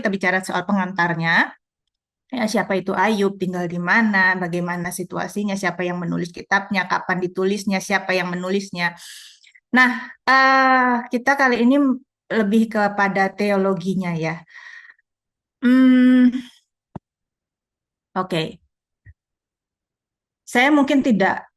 kita bicara soal pengantarnya. Ya, siapa itu Ayub, tinggal di mana, bagaimana situasinya, siapa yang menulis kitabnya, kapan ditulisnya, siapa yang menulisnya. Nah, kita kali ini lebih kepada teologinya ya. Hmm, oke. Saya mungkin tidak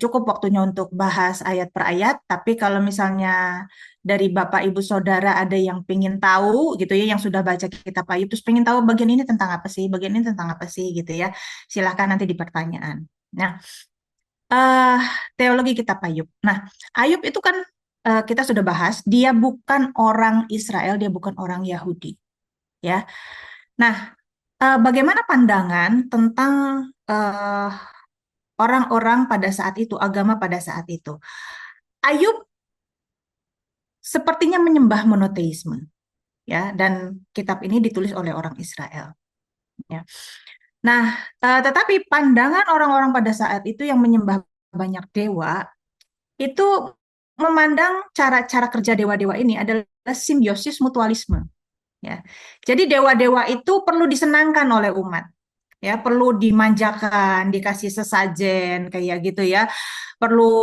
cukup waktunya untuk bahas ayat per ayat, tapi kalau misalnya dari Bapak Ibu Saudara ada yang pengen tahu gitu ya, yang sudah baca kitab Ayub terus pengen tahu bagian ini tentang apa sih, bagian ini tentang apa sih gitu ya. Silahkan nanti di pertanyaan. Nah, eh teologi kitab Ayub. Nah, Ayub itu kan kita sudah bahas, dia bukan orang Israel, dia bukan orang Yahudi, ya. Nah, bagaimana pandangan tentang eh, orang-orang pada saat itu, agama pada saat itu? Ayub sepertinya menyembah monoteisme, ya, dan kitab ini ditulis oleh orang Israel, ya. Nah, tetapi pandangan orang-orang pada saat itu yang menyembah banyak dewa itu memandang cara-cara kerja dewa-dewa ini adalah simbiosis mutualisme, ya. Jadi dewa-dewa itu perlu disenangkan oleh umat, ya, perlu dimanjakan, dikasih sesajen kayak gitu ya. Perlu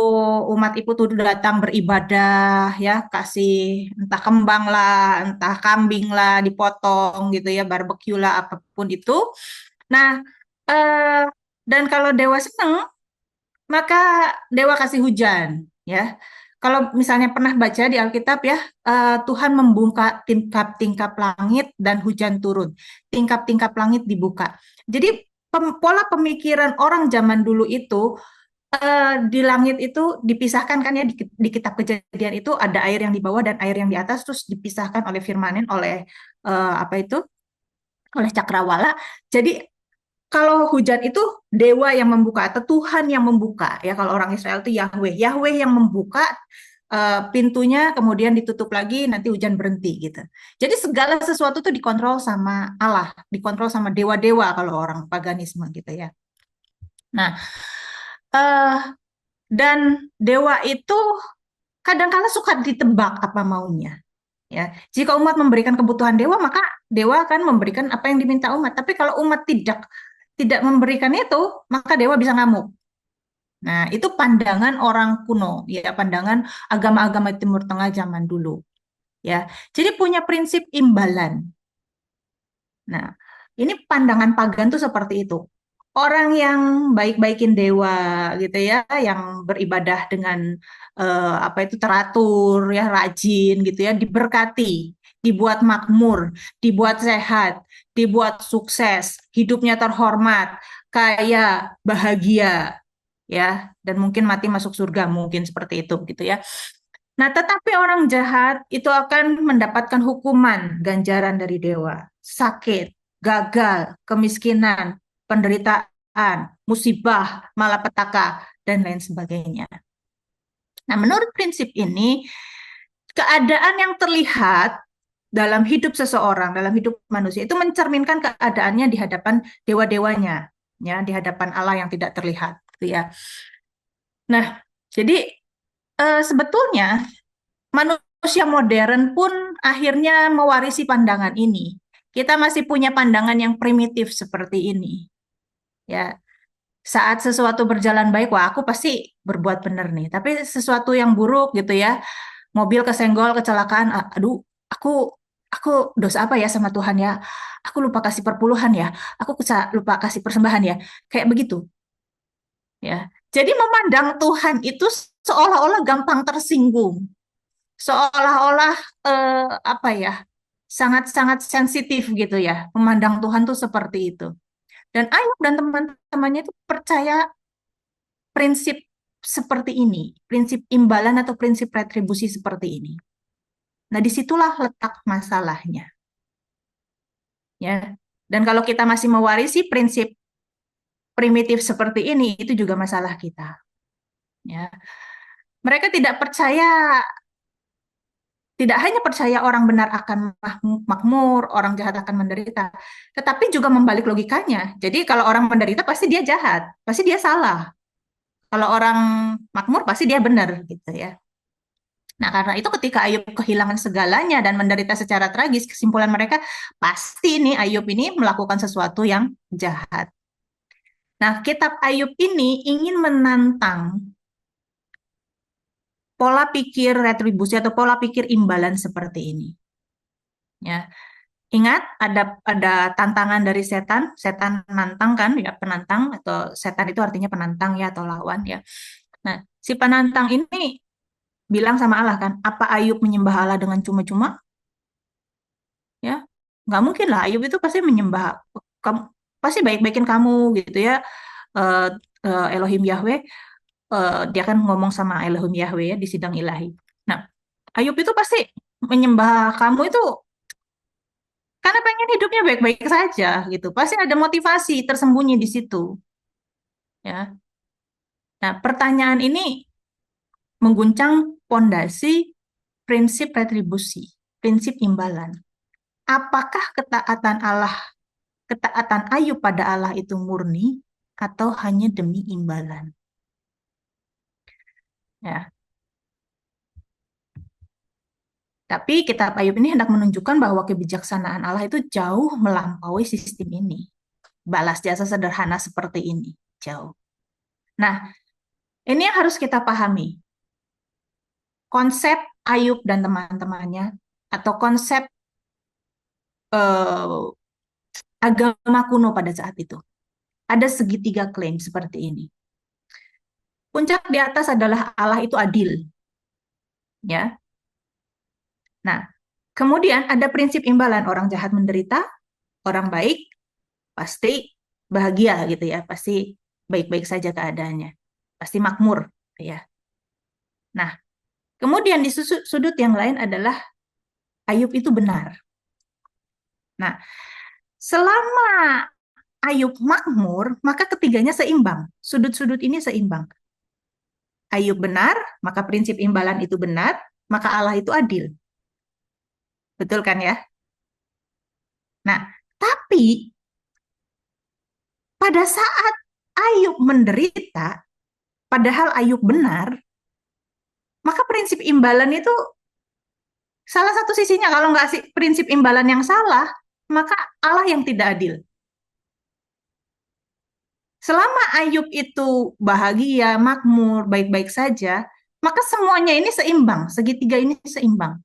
umat itu tuh datang beribadah ya, kasih entah kembang lah, entah kambing lah dipotong gitu ya, barbeque lah apapun itu. Nah, eh, dan kalau dewa seneng, maka dewa kasih hujan ya. Kalau misalnya pernah baca di Alkitab ya, Tuhan membuka tingkap-tingkap langit dan hujan turun. Tingkap-tingkap langit dibuka. Jadi pola pemikiran orang zaman dulu itu di langit itu dipisahkan kan ya di kitab Kejadian itu ada air yang di bawah dan air yang di atas terus dipisahkan oleh firmanen oleh apa itu oleh cakrawala. Jadi kalau hujan itu dewa yang membuka atau Tuhan yang membuka ya, kalau orang Israel itu Yahweh. Yahweh yang membuka pintunya kemudian ditutup lagi nanti hujan berhenti gitu. Jadi segala sesuatu itu dikontrol sama Allah, dikontrol sama dewa-dewa kalau orang paganisme gitu ya. Nah, eh dan dewa itu kadang-kala suka ditebak apa maunya. Ya, jika umat memberikan kebutuhan dewa, maka dewa akan memberikan apa yang diminta umat. Tapi kalau umat tidak memberikan itu, maka dewa bisa ngamuk. Nah, itu pandangan orang kuno, ya, pandangan agama-agama Timur Tengah zaman dulu, ya. Jadi punya prinsip imbalan. Nah, ini pandangan pagan tuh seperti itu. Orang yang baik-baikin dewa gitu ya, yang beribadah dengan apa itu teratur ya, rajin gitu ya, diberkati, dibuat makmur, dibuat sehat, dibuat sukses, hidupnya terhormat, kaya, bahagia ya, dan mungkin mati masuk surga mungkin seperti itu gitu ya. Nah, tetapi orang jahat itu akan mendapatkan hukuman, ganjaran dari dewa, sakit, gagal, kemiskinan, penderitaan, musibah, malapetaka, dan lain sebagainya. Nah, menurut prinsip ini, keadaan yang terlihat dalam hidup seseorang, dalam hidup manusia, itu mencerminkan keadaannya di hadapan dewa-dewanya, ya, di hadapan Allah yang tidak terlihat, gitu ya. Nah, jadi sebetulnya manusia modern pun akhirnya mewarisi pandangan ini. Kita masih punya pandangan yang primitif seperti ini. Ya, saat sesuatu berjalan baik, wah aku pasti berbuat benar nih. Tapi sesuatu yang buruk gitu ya, mobil kesenggol, kecelakaan, aduh, aku aku dosa apa ya sama Tuhan ya? Aku lupa kasih perpuluhan ya. Aku lupa kasih persembahan ya. Kayak begitu, ya. Jadi memandang Tuhan itu seolah-olah gampang tersinggung, seolah-olah apa ya, sangat-sangat sensitif gitu ya, memandang Tuhan tuh seperti itu. Dan Ayub dan teman-temannya itu percaya prinsip seperti ini, prinsip imbalan atau prinsip retribusi seperti ini. Nah, disitulah letak masalahnya, ya. Dan kalau kita masih mewarisi prinsip primitif seperti ini, itu juga masalah kita, ya. Mereka tidak hanya percaya orang benar akan makmur, orang jahat akan menderita, tetapi juga membalik logikanya. Jadi kalau orang menderita pasti dia jahat, pasti dia salah. Kalau orang makmur pasti dia benar gitu ya. Nah, karena itu ketika Ayub kehilangan segalanya dan menderita secara tragis, kesimpulan mereka pasti nih Ayub ini melakukan sesuatu yang jahat. Nah, kitab Ayub ini ingin menantang pola pikir retribusi atau pola pikir imbalan seperti ini. Ya, ingat ada tantangan dari setan, setan menantang kan ya, penantang atau setan itu artinya penantang ya atau lawan ya. Nah, si penantang ini bilang sama Allah kan, apa Ayub menyembah Allah dengan cuma-cuma? Ya, nggak mungkin lah. Ayub itu pasti menyembah kamu, pasti baik-baikin kamu gitu ya. Eh, Elohim Yahweh, dia kan ngomong sama Elohim Yahweh ya di sidang ilahi. Nah, Ayub itu pasti menyembah kamu itu karena pengen hidupnya baik-baik saja gitu. Pasti ada motivasi tersembunyi di situ. Ya. Nah, pertanyaan ini mengguncang pondasi prinsip retribusi, prinsip imbalan. Apakah ketaatan Ayub pada Allah itu murni atau hanya demi imbalan? Ya, tapi kitab Ayub ini hendak menunjukkan bahwa kebijaksanaan Allah itu jauh melampaui sistem ini. Balas jasa sederhana seperti ini, jauh. Nah, ini yang harus kita pahami. Konsep Ayub dan teman-temannya atau konsep eh, agama kuno pada saat itu. Ada segitiga klaim seperti ini. Puncak di atas adalah Allah itu adil, ya. Nah, kemudian ada prinsip imbalan, orang jahat menderita, orang baik pasti bahagia gitu ya, pasti baik-baik saja keadaannya, pasti makmur ya. Nah, kemudian di sudut yang lain adalah Ayub itu benar. Nah, selama Ayub makmur, maka ketiganya seimbang. Sudut-sudut ini seimbang. Ayub benar, maka prinsip imbalan itu benar, maka Allah itu adil. Betul kan ya? Nah, tapi pada saat Ayub menderita, padahal Ayub benar, maka prinsip imbalan itu salah satu sisinya. Kalau nggak sih prinsip imbalan yang salah, maka Allah yang tidak adil. Selama Ayub itu bahagia, makmur, baik-baik saja, maka semuanya ini seimbang, segitiga ini seimbang.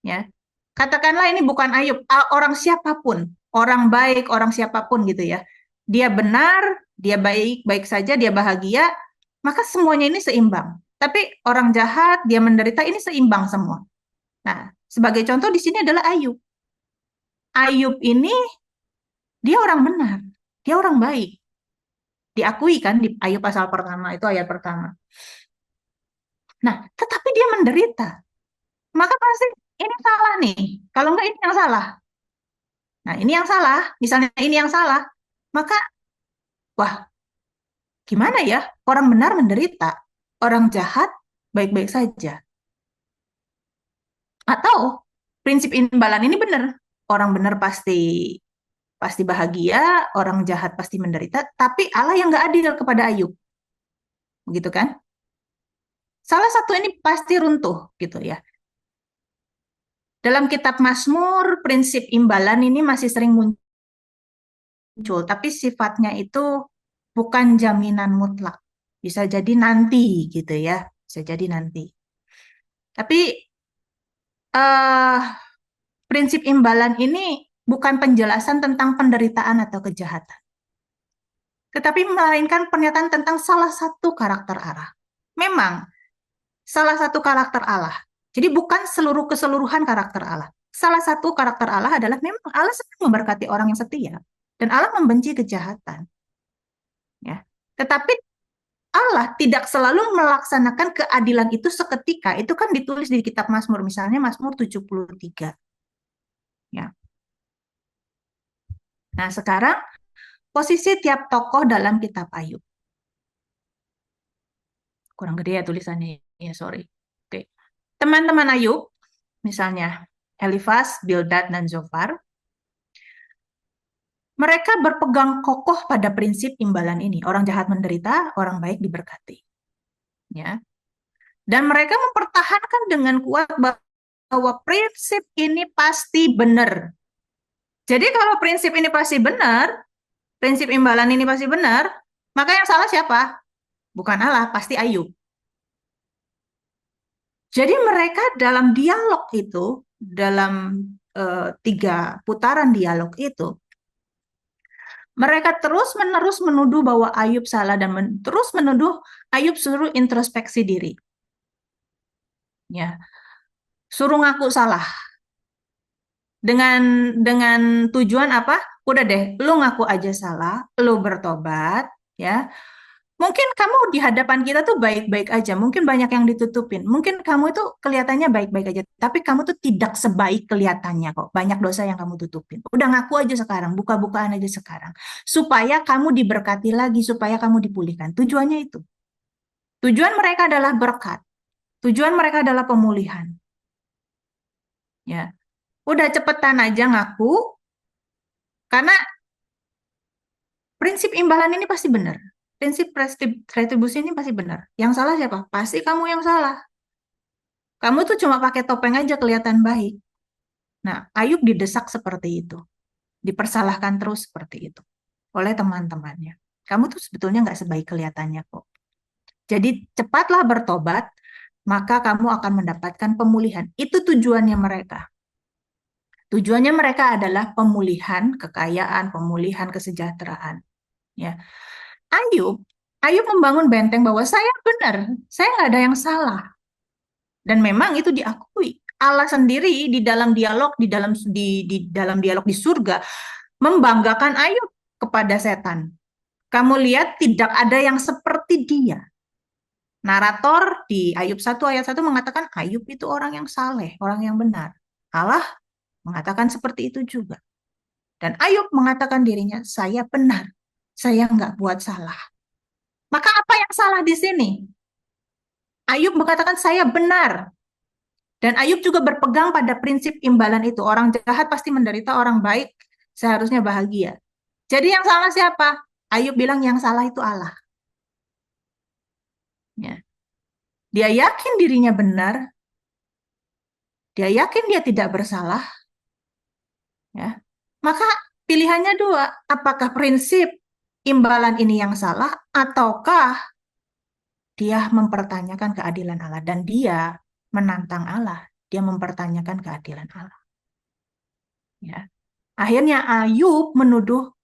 Ya, katakanlah ini bukan Ayub, orang siapapun, orang baik, orang siapapun gitu ya. Dia benar, dia baik, baik saja, dia bahagia, maka semuanya ini seimbang. Tapi orang jahat, dia menderita, ini seimbang semua. Nah, sebagai contoh di sini adalah Ayub. Ayub ini dia orang benar, dia orang baik. Diakui kan di Ayub pasal pertama, itu ayat pertama. Nah, tetapi dia menderita. Maka pasti ini salah nih. Kalau enggak ini yang salah. Nah, ini yang salah. Misalnya ini yang salah. Maka, wah, gimana ya? Orang benar menderita. Orang jahat baik-baik saja. Atau prinsip imbalan ini benar. Orang benar pasti pasti bahagia, orang jahat pasti menderita, tapi Allah yang nggak adil kepada Ayub. Begitu kan? Salah satu ini pasti runtuh gitu ya. Dalam kitab Mazmur, prinsip imbalan ini masih sering muncul, tapi sifatnya itu bukan jaminan mutlak. Bisa jadi nanti gitu ya, bisa jadi nanti. Tapi eh, prinsip imbalan ini bukan penjelasan tentang penderitaan atau kejahatan, tetapi melainkan pernyataan tentang salah satu karakter Allah. Memang salah satu karakter Allah. Jadi bukan seluruh keseluruhan karakter Allah. Salah satu karakter Allah adalah memang Allah senang memberkati orang yang setia dan Allah membenci kejahatan. Ya, tetapi Allah tidak selalu melaksanakan keadilan itu seketika. Itu kan ditulis di kitab Mazmur, misalnya Mazmur 73. Ya. Nah, sekarang posisi tiap tokoh dalam kitab Ayub. Kurang gede ya tulisannya. Ya, sorry. Oke. Teman-teman Ayub, misalnya Elifaz, Bildad, dan Zofar, mereka berpegang kokoh pada prinsip imbalan ini. Orang jahat menderita, orang baik diberkati. Ya. Dan mereka mempertahankan dengan kuat bahwa prinsip ini pasti benar. Jadi kalau prinsip ini pasti benar, prinsip imbalan ini pasti benar, maka yang salah siapa? Bukan Allah, pasti Ayub. Jadi mereka dalam dialog itu, dalam tiga putaran dialog itu, mereka terus-menerus menuduh bahwa Ayub salah dan terus menuduh Ayub suruh introspeksi diri. Ya, suruh ngaku salah. Dengan tujuan apa? Udah deh, lu ngaku aja salah, lu bertobat, ya. Mungkin kamu di hadapan kita tuh baik-baik aja, mungkin banyak yang ditutupin. Mungkin kamu itu kelihatannya baik-baik aja, tapi kamu tuh tidak sebaik kelihatannya kok. Banyak dosa yang kamu tutupin. Udah ngaku aja sekarang, buka-bukaan aja sekarang. Supaya kamu diberkati lagi, supaya kamu dipulihkan. Tujuannya itu. Tujuan mereka adalah berkat. Tujuan mereka adalah pemulihan. Ya, udah cepetan aja ngaku, karena prinsip imbalan ini pasti benar. Prinsip retribusi ini pasti benar. Yang salah siapa? Pasti kamu yang salah. Kamu tuh cuma pakai topeng aja kelihatan baik. Nah, Ayub didesak seperti itu. Dipersalahkan terus seperti itu oleh teman-temannya. Kamu tuh sebetulnya nggak sebaik kelihatannya kok. Jadi cepatlah bertobat, maka kamu akan mendapatkan pemulihan. Itu tujuannya mereka. Tujuannya mereka adalah pemulihan kekayaan, pemulihan kesejahteraan. Ya, Ayub, Ayub membangun benteng bahwa saya benar, saya nggak ada yang salah. Dan memang itu diakui. Allah sendiri di dalam dialog di dalam dialog di surga membanggakan Ayub kepada setan. Kamu lihat tidak ada yang seperti dia. Narator di Ayub 1 ayat 1 mengatakan Ayub itu orang yang saleh, orang yang benar. Allah mengatakan seperti itu juga. Dan Ayub mengatakan dirinya, saya benar, saya nggak buat salah. Maka apa yang salah di sini? Ayub mengatakan saya benar. Dan Ayub juga berpegang pada prinsip imbalan itu. Orang jahat pasti menderita, orang baik seharusnya bahagia. Jadi yang salah siapa? Ayub bilang yang salah itu Allah. Ya. Dia yakin dirinya benar, dia yakin dia tidak bersalah, ya. Maka pilihannya dua, apakah prinsip imbalan ini yang salah, ataukah dia mempertanyakan keadilan Allah dan dia menantang Allah, dia mempertanyakan keadilan Allah. Ya. Akhirnya Ayub menuduh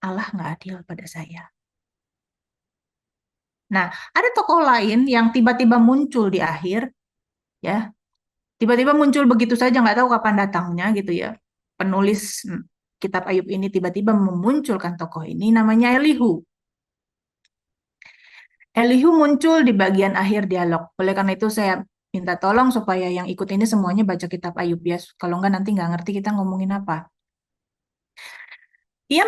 Allah nggak adil pada saya. Nah, ada tokoh lain yang tiba-tiba muncul di akhir, ya, tiba-tiba muncul begitu saja, nggak tahu kapan datangnya gitu ya. Penulis kitab Ayub ini tiba-tiba memunculkan tokoh ini, namanya Elihu. Elihu muncul di bagian akhir dialog. Oleh karena itu saya minta tolong supaya yang ikut ini semuanya baca kitab Ayub ya. Kalau nggak nanti nggak ngerti kita ngomongin apa. Ia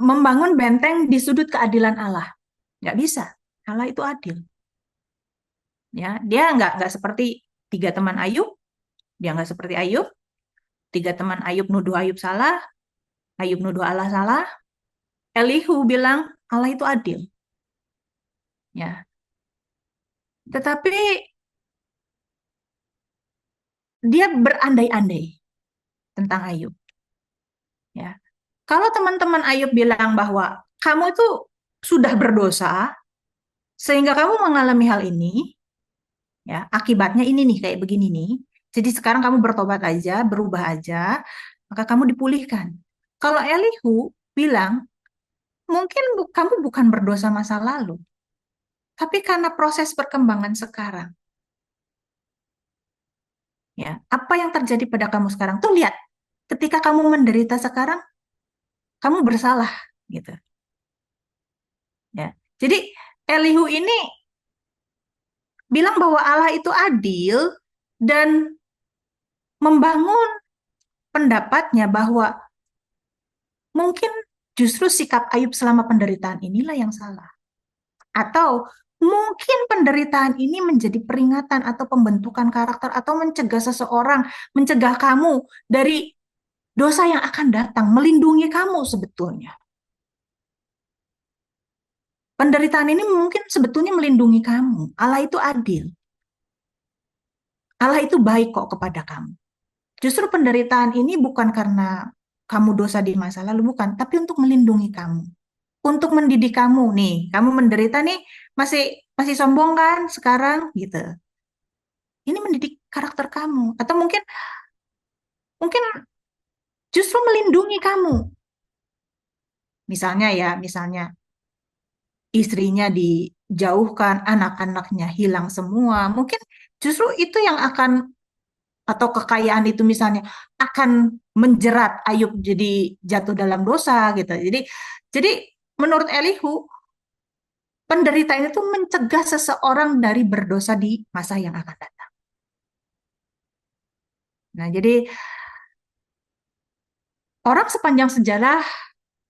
membangun benteng di sudut keadilan Allah. Nggak bisa. Allah itu adil. Ya, dia nggak seperti tiga teman Ayub. Dia nggak seperti Ayub. Tiga teman Ayub nuduh Ayub salah. Ayub nuduh Allah salah. Elihu bilang Allah itu adil. Ya, tetapi dia berandai-andai tentang Ayub. Ya, kalau teman-teman Ayub bilang bahwa kamu itu sudah berdosa sehingga kamu mengalami hal ini, ya akibatnya ini nih kayak begini nih. Jadi sekarang kamu bertobat aja, berubah aja, maka kamu dipulihkan. Kalau Elihu bilang mungkin kamu bukan berdosa masa lalu, tapi karena proses perkembangan sekarang. Ya, apa yang terjadi pada kamu sekarang? Tuh lihat, ketika kamu menderita sekarang, kamu bersalah, gitu. Ya, jadi Elihu ini bilang bahwa Allah itu adil dan membangun pendapatnya bahwa mungkin justru sikap Ayub selama penderitaan inilah yang salah. Atau mungkin penderitaan ini menjadi peringatan atau pembentukan karakter atau mencegah seseorang, mencegah kamu dari dosa yang akan datang, melindungi kamu sebetulnya. Penderitaan ini mungkin sebetulnya melindungi kamu. Allah itu adil. Allah itu baik kok kepada kamu. Justru penderitaan ini bukan karena kamu dosa di masa lalu, bukan, tapi untuk melindungi kamu, untuk mendidik kamu nih. Kamu menderita nih, masih masih sombong kan sekarang gitu. Ini mendidik karakter kamu, atau mungkin mungkin justru melindungi kamu. Misalnya ya, misalnya istrinya dijauhkan, anak-anaknya hilang semua. Mungkin justru itu yang akan, atau kekayaan itu misalnya akan menjerat Ayub jadi jatuh dalam dosa gitu. Jadi menurut Elihu, penderitaan itu mencegah seseorang dari berdosa di masa yang akan datang. Nah, jadi orang sepanjang sejarah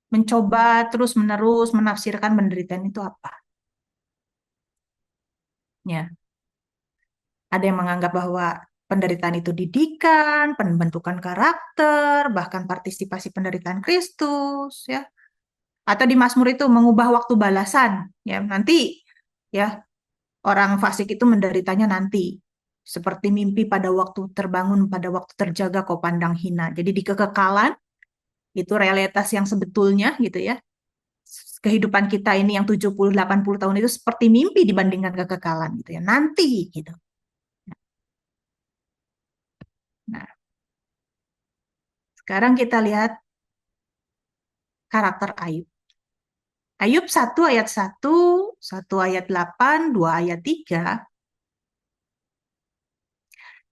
mencoba terus-menerus menafsirkan penderitaan itu apa. Ya, ada yang menganggap bahwa penderitaan itu didikan, pembentukan karakter, bahkan partisipasi penderitaan Kristus, ya. Atau di Mazmur itu mengubah waktu balasan, ya. Nanti, ya, orang fasik itu menderitanya nanti. Seperti mimpi pada waktu terbangun, pada waktu terjaga kau pandang hina. Jadi di kekekalan, itu realitas yang sebetulnya, gitu ya. Kehidupan kita ini yang 70-80 tahun itu seperti mimpi dibandingkan kekekalan, gitu ya. Nanti, gitu. Nah, sekarang kita lihat karakter Ayub. Ayub 1 ayat 1, 1 ayat 8, 2 ayat 3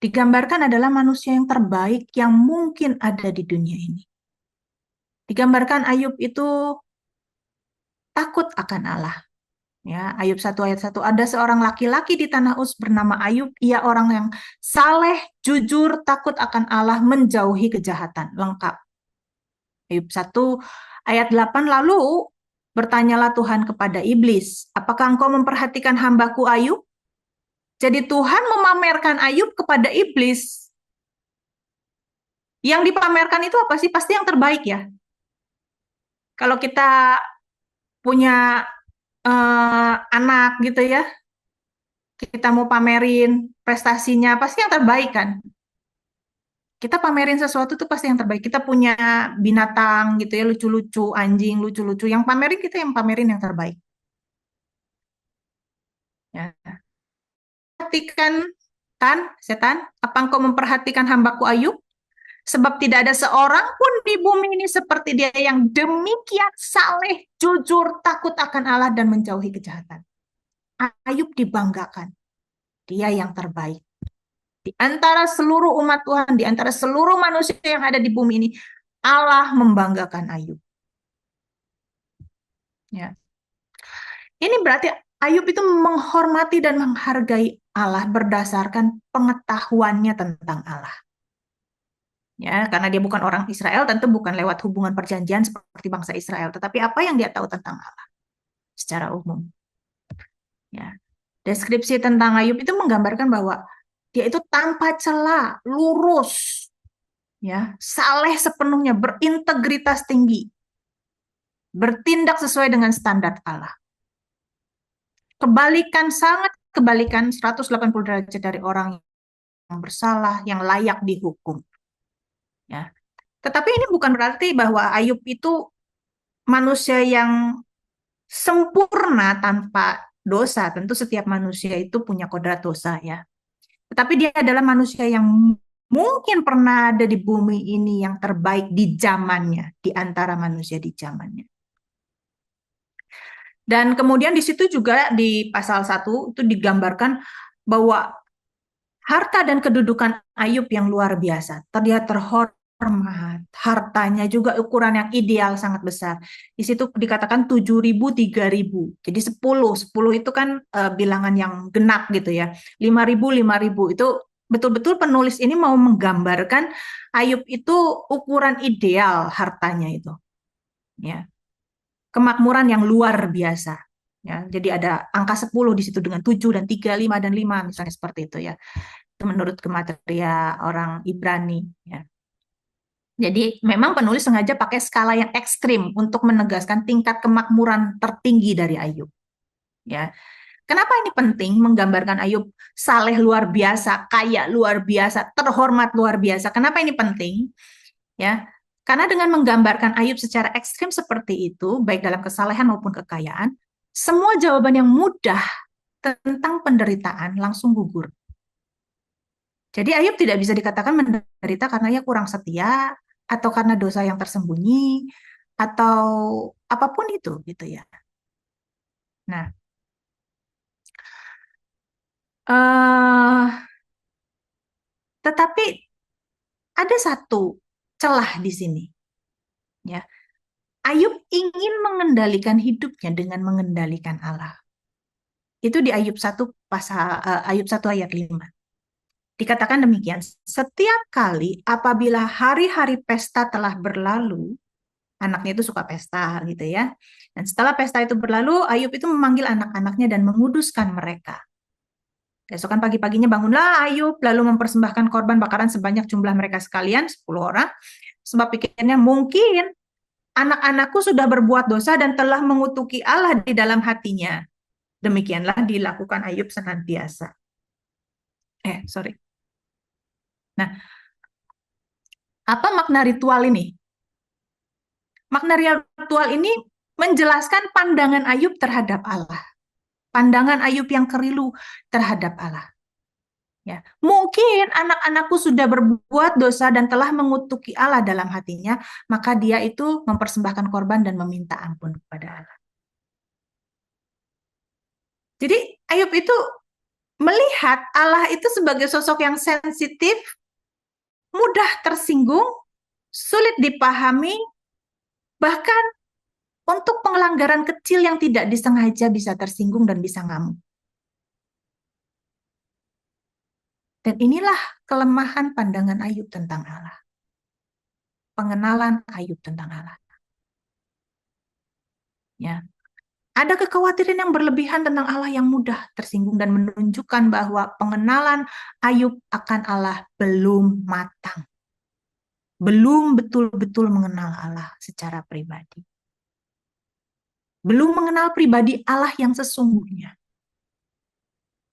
digambarkan adalah manusia yang terbaik yang mungkin ada di dunia ini. Digambarkan Ayub itu takut akan Allah. Ya, Ayub 1 ayat 1, ada seorang laki-laki di tanah Uz bernama Ayub, ia orang yang saleh, jujur, takut akan Allah, menjauhi kejahatan. Lengkap. Ayub 1 ayat 8, lalu bertanyalah Tuhan kepada iblis, apakah engkau memperhatikan hambaku Ayub? Jadi Tuhan memamerkan Ayub kepada iblis. Yang dipamerkan itu apa sih? Pasti yang terbaik ya. Kalau kita punya anak gitu ya, kita mau pamerin prestasinya, pasti yang terbaik kan. Kita pamerin sesuatu tuh pasti yang terbaik. Kita punya binatang gitu ya, lucu-lucu, anjing lucu-lucu. Yang pamerin kita yang pamerin yang terbaik. Ya. Perhatikan kan, setan, apa engkau memperhatikan hambaku Ayub? Sebab tidak ada seorang pun di bumi ini seperti dia yang demikian saleh, jujur, takut akan Allah dan menjauhi kejahatan. Ayub dibanggakan. Dia yang terbaik. Di antara seluruh umat Tuhan, di antara seluruh manusia yang ada di bumi ini, Allah membanggakan Ayub. Ya. Ini berarti Ayub itu menghormati dan menghargai Allah berdasarkan pengetahuannya tentang Allah. Ya, karena dia bukan orang Israel, tentu bukan lewat hubungan perjanjian seperti bangsa Israel, tetapi apa yang dia tahu tentang Allah secara umum. Ya. Deskripsi tentang Ayub itu menggambarkan bahwa dia itu tanpa celah, lurus, ya, saleh sepenuhnya, berintegritas tinggi, bertindak sesuai dengan standar Allah. Kebalikan, sangat kebalikan 180 derajat dari orang yang bersalah, yang layak dihukum. Ya. Tetapi ini bukan berarti bahwa Ayub itu manusia yang sempurna tanpa dosa. Tentu setiap manusia itu punya kodrat dosa ya. Tetapi dia adalah manusia yang mungkin pernah ada di bumi ini yang terbaik di zamannya, di antara manusia di zamannya. Dan kemudian di situ juga di pasal 1 itu digambarkan bahwa harta dan kedudukan Ayub yang luar biasa. Dia terhormat, hartanya juga ukuran yang ideal sangat besar. Di situ dikatakan 7.000, 3.000. Jadi 10 itu kan bilangan yang genap gitu ya. 5.000, 5.000 itu betul-betul penulis ini mau menggambarkan Ayub itu ukuran ideal hartanya itu. Ya. Kemakmuran yang luar biasa. Ya, jadi ada angka 10 di situ dengan 7 dan 3, 5 dan 5 misalnya seperti itu ya. Itu menurut gemateria orang Ibrani ya. Jadi memang penulis sengaja pakai skala yang ekstrim untuk menegaskan tingkat kemakmuran tertinggi dari Ayub. Ya. Kenapa ini penting menggambarkan Ayub saleh luar biasa, kaya luar biasa, terhormat luar biasa? Kenapa ini penting? Ya, karena dengan menggambarkan Ayub secara ekstrim seperti itu, baik dalam kesalehan maupun kekayaan, semua jawaban yang mudah tentang penderitaan langsung gugur. Jadi Ayub tidak bisa dikatakan menderita karena ia kurang setia atau karena dosa yang tersembunyi atau apapun itu gitu ya. Nah, eh tetapi ada satu celah di sini ya. Ayub ingin mengendalikan hidupnya dengan mengendalikan Allah. Itu di Ayub 1 ayat 5. Dikatakan demikian, setiap kali apabila hari-hari pesta telah berlalu, anaknya itu suka pesta gitu ya. Dan setelah pesta itu berlalu, Ayub itu memanggil anak-anaknya dan menguduskan mereka. Keesokan pagi-paginya bangunlah Ayub, lalu mempersembahkan korban bakaran sebanyak jumlah mereka sekalian, 10 orang. Sebab pikirnya mungkin anak-anakku sudah berbuat dosa dan telah mengutuki Allah di dalam hatinya. Demikianlah dilakukan Ayub senantiasa. Sorry. Nah, apa makna ritual ini? Makna ritual ini menjelaskan pandangan Ayub terhadap Allah. Pandangan Ayub yang kerilu terhadap Allah. Ya, mungkin anak-anakku sudah berbuat dosa dan telah mengutuki Allah dalam hatinya, maka dia itu mempersembahkan korban dan meminta ampun kepada Allah. Jadi Ayub itu melihat Allah itu sebagai sosok yang sensitif, mudah tersinggung, sulit dipahami, bahkan untuk pelanggaran kecil yang tidak disengaja bisa tersinggung dan bisa ngamuk. Dan inilah kelemahan pandangan Ayub tentang Allah. Pengenalan Ayub tentang Allah. Ya. Ada kekhawatiran yang berlebihan tentang Allah yang mudah tersinggung dan menunjukkan bahwa pengenalan Ayub akan Allah belum matang. Belum betul-betul mengenal Allah secara pribadi. Belum mengenal pribadi Allah yang sesungguhnya.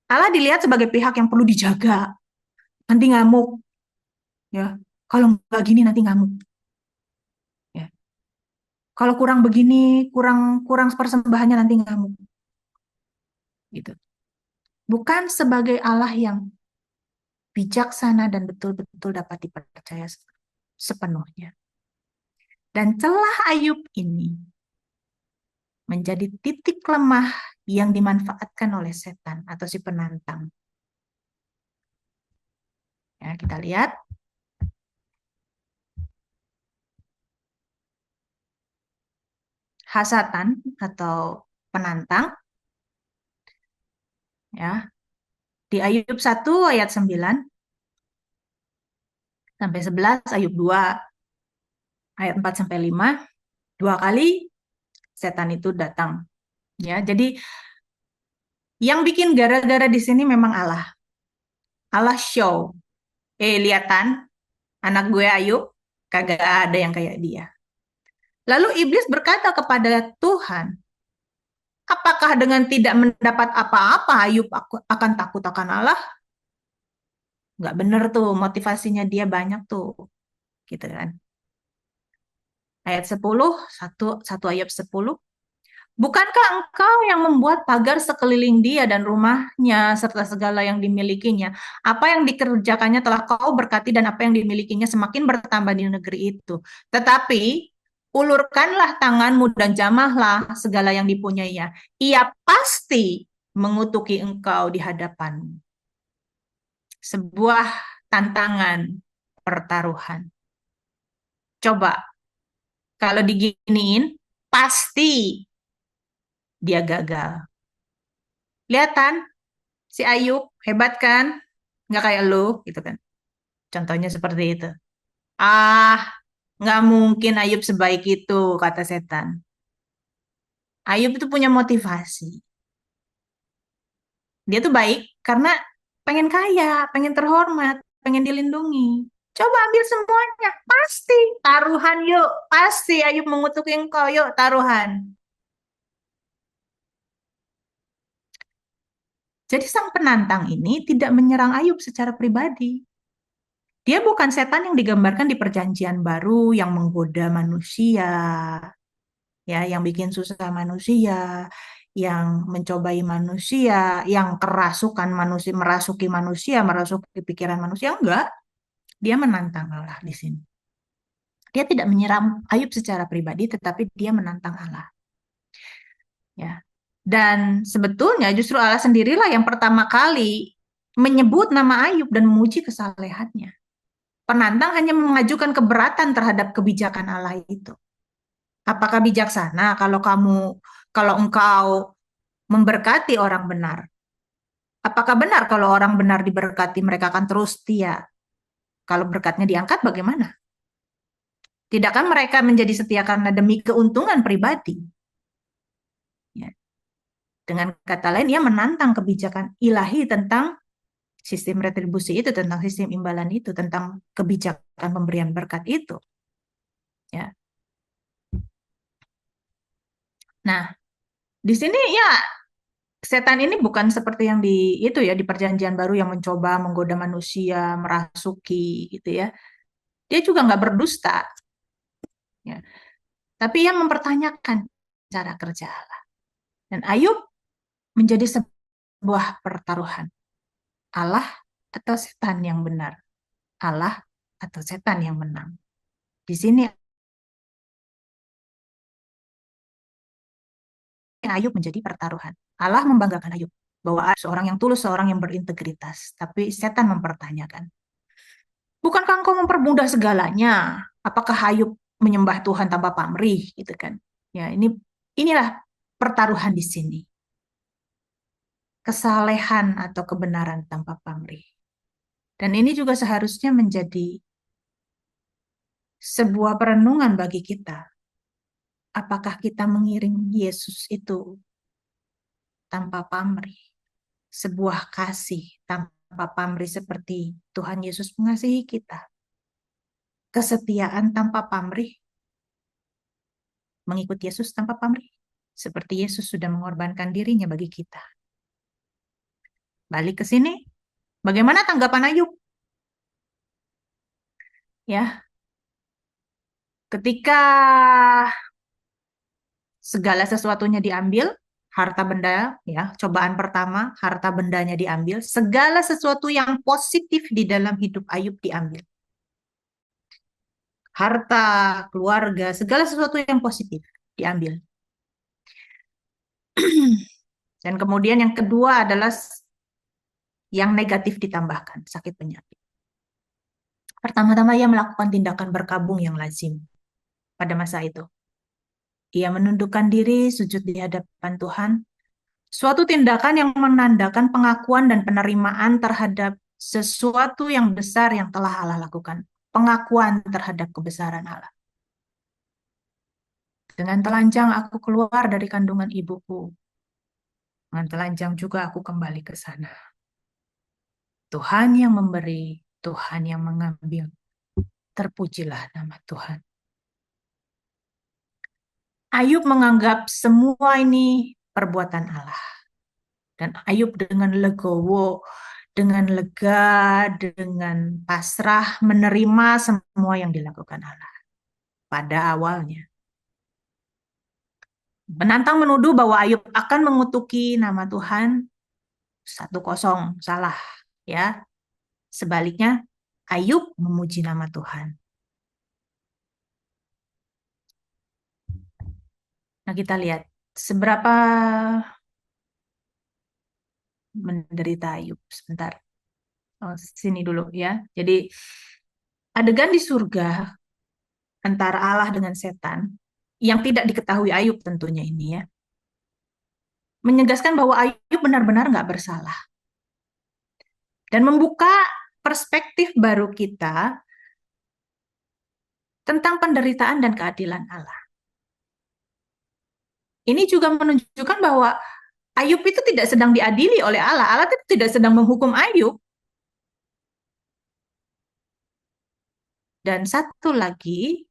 Allah dilihat sebagai pihak yang perlu dijaga. Nanti ngamuk. Ya, kalau nggak gini nanti ngamuk. Ya. Kalau kurang begini, kurang kurang persembahannya nanti ngamuk. Gitu. Bukan sebagai Allah yang bijaksana dan betul-betul dapat dipercaya sepenuhnya. Dan celah Ayub ini menjadi titik lemah yang dimanfaatkan oleh setan atau si penantang. Ya, kita lihat. Hasatan atau penantang ya. Di Ayub 1 ayat 9 sampai 11, Ayub 2 ayat 4 sampai 5, 2 kali setan itu datang. Ya, jadi yang bikin gara-gara di sini memang Allah. Allah show. Lihatan anak gue Ayub kagak ada yang kayak dia. Lalu iblis berkata kepada Tuhan, apakah dengan tidak mendapat apa-apa Ayub akan takut akan Allah? Nggak bener tuh, motivasinya dia banyak tuh. Gitu kan. Ayat 10, satu Ayub 10. Bukankah engkau yang membuat pagar sekeliling dia dan rumahnya serta segala yang dimilikinya? Apa yang dikerjakannya telah kau berkati dan apa yang dimilikinya semakin bertambah di negeri itu. Tetapi ulurkanlah tanganmu dan jamahlah segala yang dipunyainya. Ia pasti mengutuki engkau di hadapanmu. Sebuah tantangan pertaruhan. Coba, kalau diginiin, pasti dia gagal. Lihat kan, si Ayub hebat kan? Nggak kayak lu, gitu kan. Contohnya seperti itu. Ah, nggak mungkin Ayub sebaik itu, kata setan. Ayub itu punya motivasi. Dia tuh baik karena pengen kaya, pengen terhormat, pengen dilindungi. Coba ambil semuanya, pasti taruhan yuk, pasti Ayub mengutuk engkau yuk taruhan. Jadi sang penantang ini tidak menyerang Ayub secara pribadi. Dia bukan setan yang digambarkan di Perjanjian Baru yang menggoda manusia, ya, yang bikin susah manusia, yang mencobai manusia, yang kerasukan manusia, merasuki pikiran manusia. Enggak, dia menantang Allah di sini. Dia tidak menyerang Ayub secara pribadi, tetapi dia menantang Allah. Ya. Dan sebetulnya justru Allah sendirilah yang pertama kali menyebut nama Ayub dan memuji kesalehannya. Penantang hanya mengajukan keberatan terhadap kebijakan Allah itu. Apakah bijaksana kalau engkau memberkati orang benar? Apakah benar kalau orang benar diberkati mereka akan terus setia? Kalau berkatnya diangkat bagaimana? Tidakkah mereka menjadi setia karena demi keuntungan pribadi? Ya. Dengan kata lain, ia menantang kebijakan ilahi tentang sistem retribusi itu, tentang sistem imbalan itu, tentang kebijakan pemberian berkat itu. Ya. Nah, di sini ya setan ini bukan seperti yang di Perjanjian Baru yang mencoba menggoda manusia, merasuki gitu ya. Dia juga nggak berdusta, ya. Tapi ia mempertanyakan cara kerja Allah. Dan Ayub menjadi sebuah pertaruhan. Allah atau setan yang benar? Allah atau setan yang menang? Di sini Ayub menjadi pertaruhan. Allah membanggakan Ayub bahwa seorang yang tulus, seorang yang berintegritas. Tapi setan mempertanyakan, bukankah engkau mempermudah segalanya? Apakah Ayub menyembah Tuhan tanpa pamrih, gitu kan? Ya, inilah pertaruhan di sini. Kesalehan atau kebenaran tanpa pamrih. Dan ini juga seharusnya menjadi sebuah perenungan bagi kita. Apakah kita mengiring Yesus itu tanpa pamrih? Sebuah kasih tanpa pamrih seperti Tuhan Yesus mengasihi kita. Kesetiaan tanpa pamrih, mengikut Yesus tanpa pamrih, seperti Yesus sudah mengorbankan dirinya bagi kita. Balik ke sini, bagaimana tanggapan Ayub? Ya, ketika segala sesuatunya diambil, harta benda, ya, cobaan pertama, harta bendanya diambil, segala sesuatu yang positif di dalam hidup Ayub diambil. Harta, keluarga, segala sesuatu yang positif diambil. Dan kemudian yang kedua adalah yang negatif ditambahkan, sakit penyakit. Pertama-tama ia melakukan tindakan berkabung yang lazim pada masa itu. Ia menundukkan diri, sujud di hadapan Tuhan. Suatu tindakan yang menandakan pengakuan dan penerimaan terhadap sesuatu yang besar yang telah Allah lakukan. Pengakuan terhadap kebesaran Allah. Dengan telanjang aku keluar dari kandungan ibuku. Dengan telanjang juga aku kembali ke sana. Tuhan yang memberi, Tuhan yang mengambil. Terpujilah nama Tuhan. Ayub menganggap semua ini perbuatan Allah. Dan Ayub dengan legowo, dengan lega, dengan pasrah menerima semua yang dilakukan Allah pada awalnya. Penantang menuduh bahwa Ayub akan mengutuki nama Tuhan, 1-0, salah, ya. Sebaliknya, Ayub memuji nama Tuhan. Nah, kita lihat seberapa menderita Ayub. Sebentar. Oh, sini dulu ya. Jadi adegan di surga antara Allah dengan setan yang tidak diketahui Ayub tentunya ini ya. Menegaskan bahwa Ayub benar-benar nggak bersalah. Dan membuka perspektif baru kita tentang penderitaan dan keadilan Allah. Ini juga menunjukkan bahwa Ayub itu tidak sedang diadili oleh Allah. Allah tidak sedang menghukum Ayub. Dan satu lagi,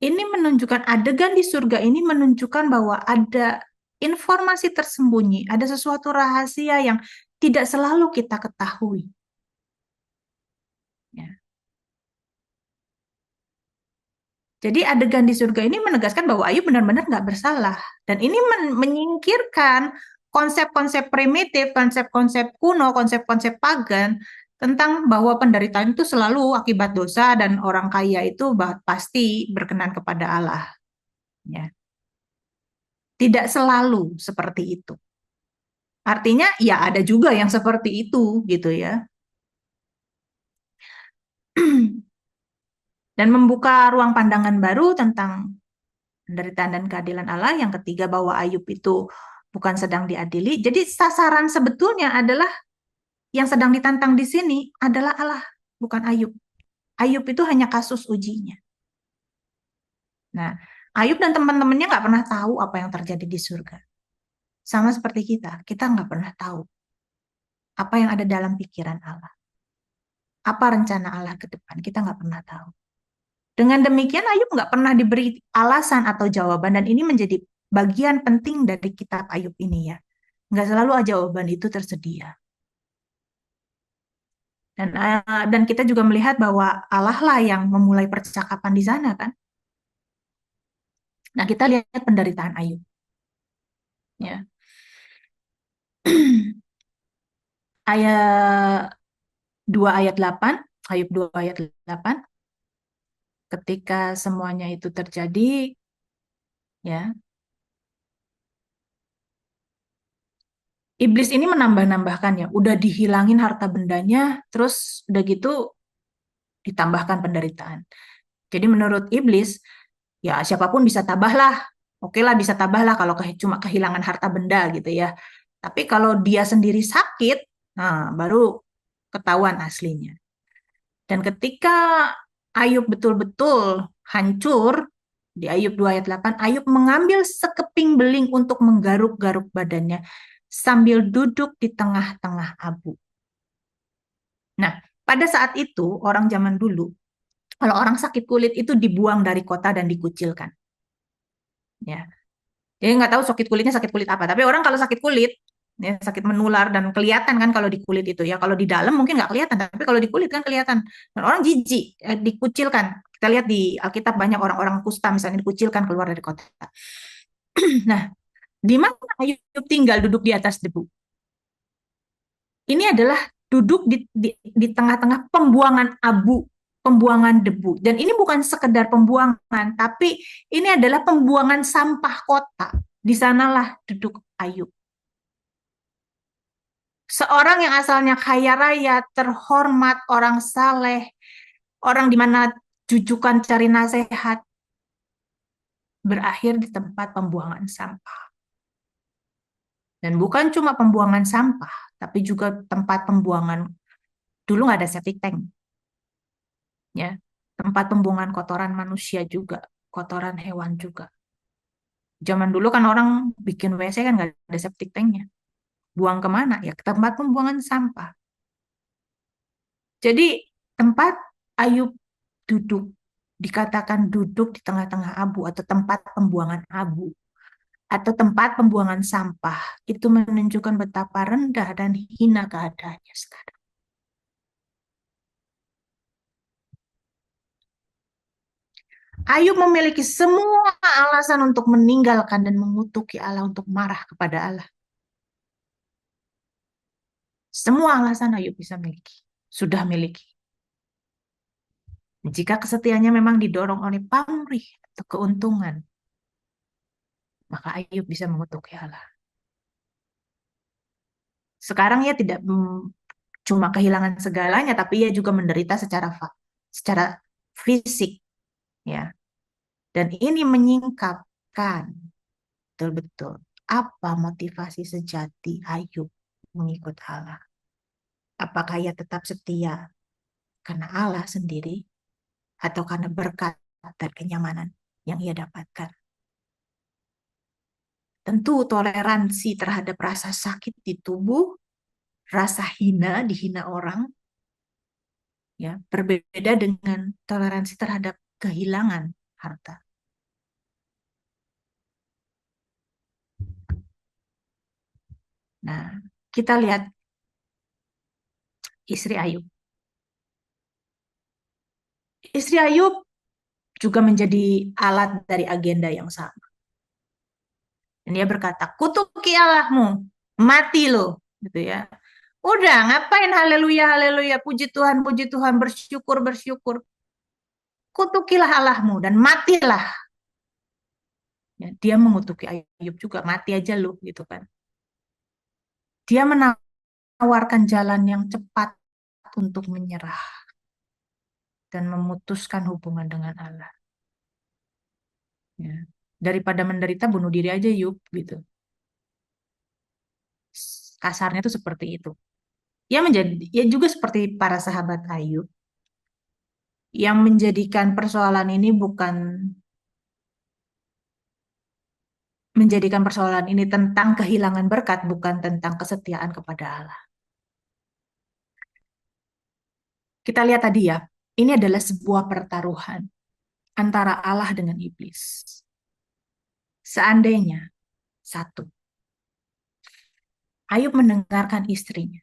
ini menunjukkan adegan di surga ini menunjukkan bahwa ada informasi tersembunyi, ada sesuatu rahasia yang tidak selalu kita ketahui. Ya. Jadi adegan di surga ini menegaskan bahwa Ayub benar-benar nggak bersalah. Dan ini menyingkirkan konsep-konsep primitif, konsep-konsep kuno, konsep-konsep pagan tentang bahwa penderitaan itu selalu akibat dosa dan orang kaya itu pasti berkenan kepada Allah. Ya. Tidak selalu seperti itu. Artinya ya ada juga yang seperti itu gitu ya. Dan membuka ruang pandangan baru tentang penderitaan dan keadilan Allah. Yang ketiga, bahwa Ayub itu bukan sedang diadili. Jadi sasaran sebetulnya adalah yang sedang ditantang di sini adalah Allah, bukan Ayub. Ayub itu hanya kasus ujinya. Nah, Ayub dan teman-temannya nggak pernah tahu apa yang terjadi di surga. Sama seperti kita nggak pernah tahu apa yang ada dalam pikiran Allah. Apa rencana Allah ke depan, kita nggak pernah tahu. Dengan demikian, Ayub nggak pernah diberi alasan atau jawaban, dan ini menjadi bagian penting dari kitab Ayub ini ya. Nggak selalu jawaban itu tersedia. Dan kita juga melihat bahwa Allah lah yang memulai percakapan di sana kan. Nah, kita lihat penderitaan Ayub. Ya. Ayat 2 ayat 8, Ayub 2 ayat 8, ketika semuanya itu terjadi, ya, iblis ini menambah-nambahkan ya, udah dihilangin harta bendanya, terus udah gitu ditambahkan penderitaan. Jadi menurut iblis, ya siapapun bisa tabah lah. Oke lah bisa tabah lah kalau cuma kehilangan harta benda gitu ya. Tapi kalau dia sendiri sakit, nah baru ketahuan aslinya. Dan ketika Ayub betul-betul hancur, di Ayub 2 ayat 8, Ayub mengambil sekeping beling untuk menggaruk-garuk badannya sambil duduk di tengah-tengah abu. Nah, pada saat itu orang zaman dulu, kalau orang sakit kulit itu dibuang dari kota dan dikucilkan. Ya, jadi nggak tahu sakit kulit apa. Tapi orang kalau sakit kulit, ya, sakit menular dan kelihatan kan kalau di kulit itu ya. Kalau di dalam mungkin nggak kelihatan, tapi kalau di kulit kan kelihatan. Dan orang jijik, dikucilkan. Kita lihat di Alkitab banyak orang-orang kusta misalnya dikucilkan keluar dari kota. Nah, di mana Ayub tinggal duduk di atas debu? Ini adalah duduk di tengah-tengah pembuangan abu, pembuangan debu. Dan ini bukan sekedar pembuangan, tapi ini adalah pembuangan sampah kota. Di sanalah duduk Ayub. Seorang yang asalnya kaya raya, terhormat, orang saleh, orang di mana jujukan cari nasihat, berakhir di tempat pembuangan sampah. Dan bukan cuma pembuangan sampah, tapi juga tempat pembuangan, dulu nggak ada septic tank, ya, tempat pembuangan kotoran manusia juga, kotoran hewan juga. Zaman dulu kan orang bikin WC kan nggak ada septic tanknya. Buang kemana? Ya ke tempat pembuangan sampah. Jadi tempat Ayub duduk, dikatakan duduk di tengah-tengah abu atau tempat pembuangan abu atau tempat pembuangan sampah, itu menunjukkan betapa rendah dan hina keadaannya sekarang. Ayub memiliki semua alasan untuk meninggalkan dan mengutuki Allah, untuk marah kepada Allah. Semua alasan Ayub bisa miliki, sudah miliki. Jika kesetiaannya memang didorong oleh pamrih atau keuntungan, maka Ayub bisa mengutuki Allah. Sekarang ia tidak cuma kehilangan segalanya, tapi ia juga menderita secara fisik, ya. Dan ini menyingkapkan betul-betul apa motivasi sejati Ayub mengikut Allah. Apakah ia tetap setia karena Allah sendiri atau karena berkat dan kenyamanan yang ia dapatkan? Tentu toleransi terhadap rasa sakit di tubuh, rasa hina, dihina orang, ya, berbeda dengan toleransi terhadap kehilangan harta. Nah, kita lihat istri Ayub. Istri Ayub juga menjadi alat dari agenda yang sama. Dan dia berkata, kutuki Allahmu, mati lo, gitu ya. Udah, ngapain haleluya, haleluya, puji Tuhan, bersyukur, bersyukur. Kutukilah Allahmu dan matilah. Ya, dia mengutuki Ayub juga, mati aja lo, gitu kan. Dia menawarkan jalan yang cepat untuk menyerah dan memutuskan hubungan dengan Allah. Ya. Daripada menderita, bunuh diri aja Ayub, gitu. Kasarnya itu seperti itu. Ya juga seperti para sahabat Ayub yang menjadikan persoalan ini bukan menjadikan persoalan ini tentang kehilangan berkat, bukan tentang kesetiaan kepada Allah. Kita lihat tadi ya, ini adalah sebuah pertaruhan antara Allah dengan iblis. Seandainya, satu, Ayub mendengarkan istrinya,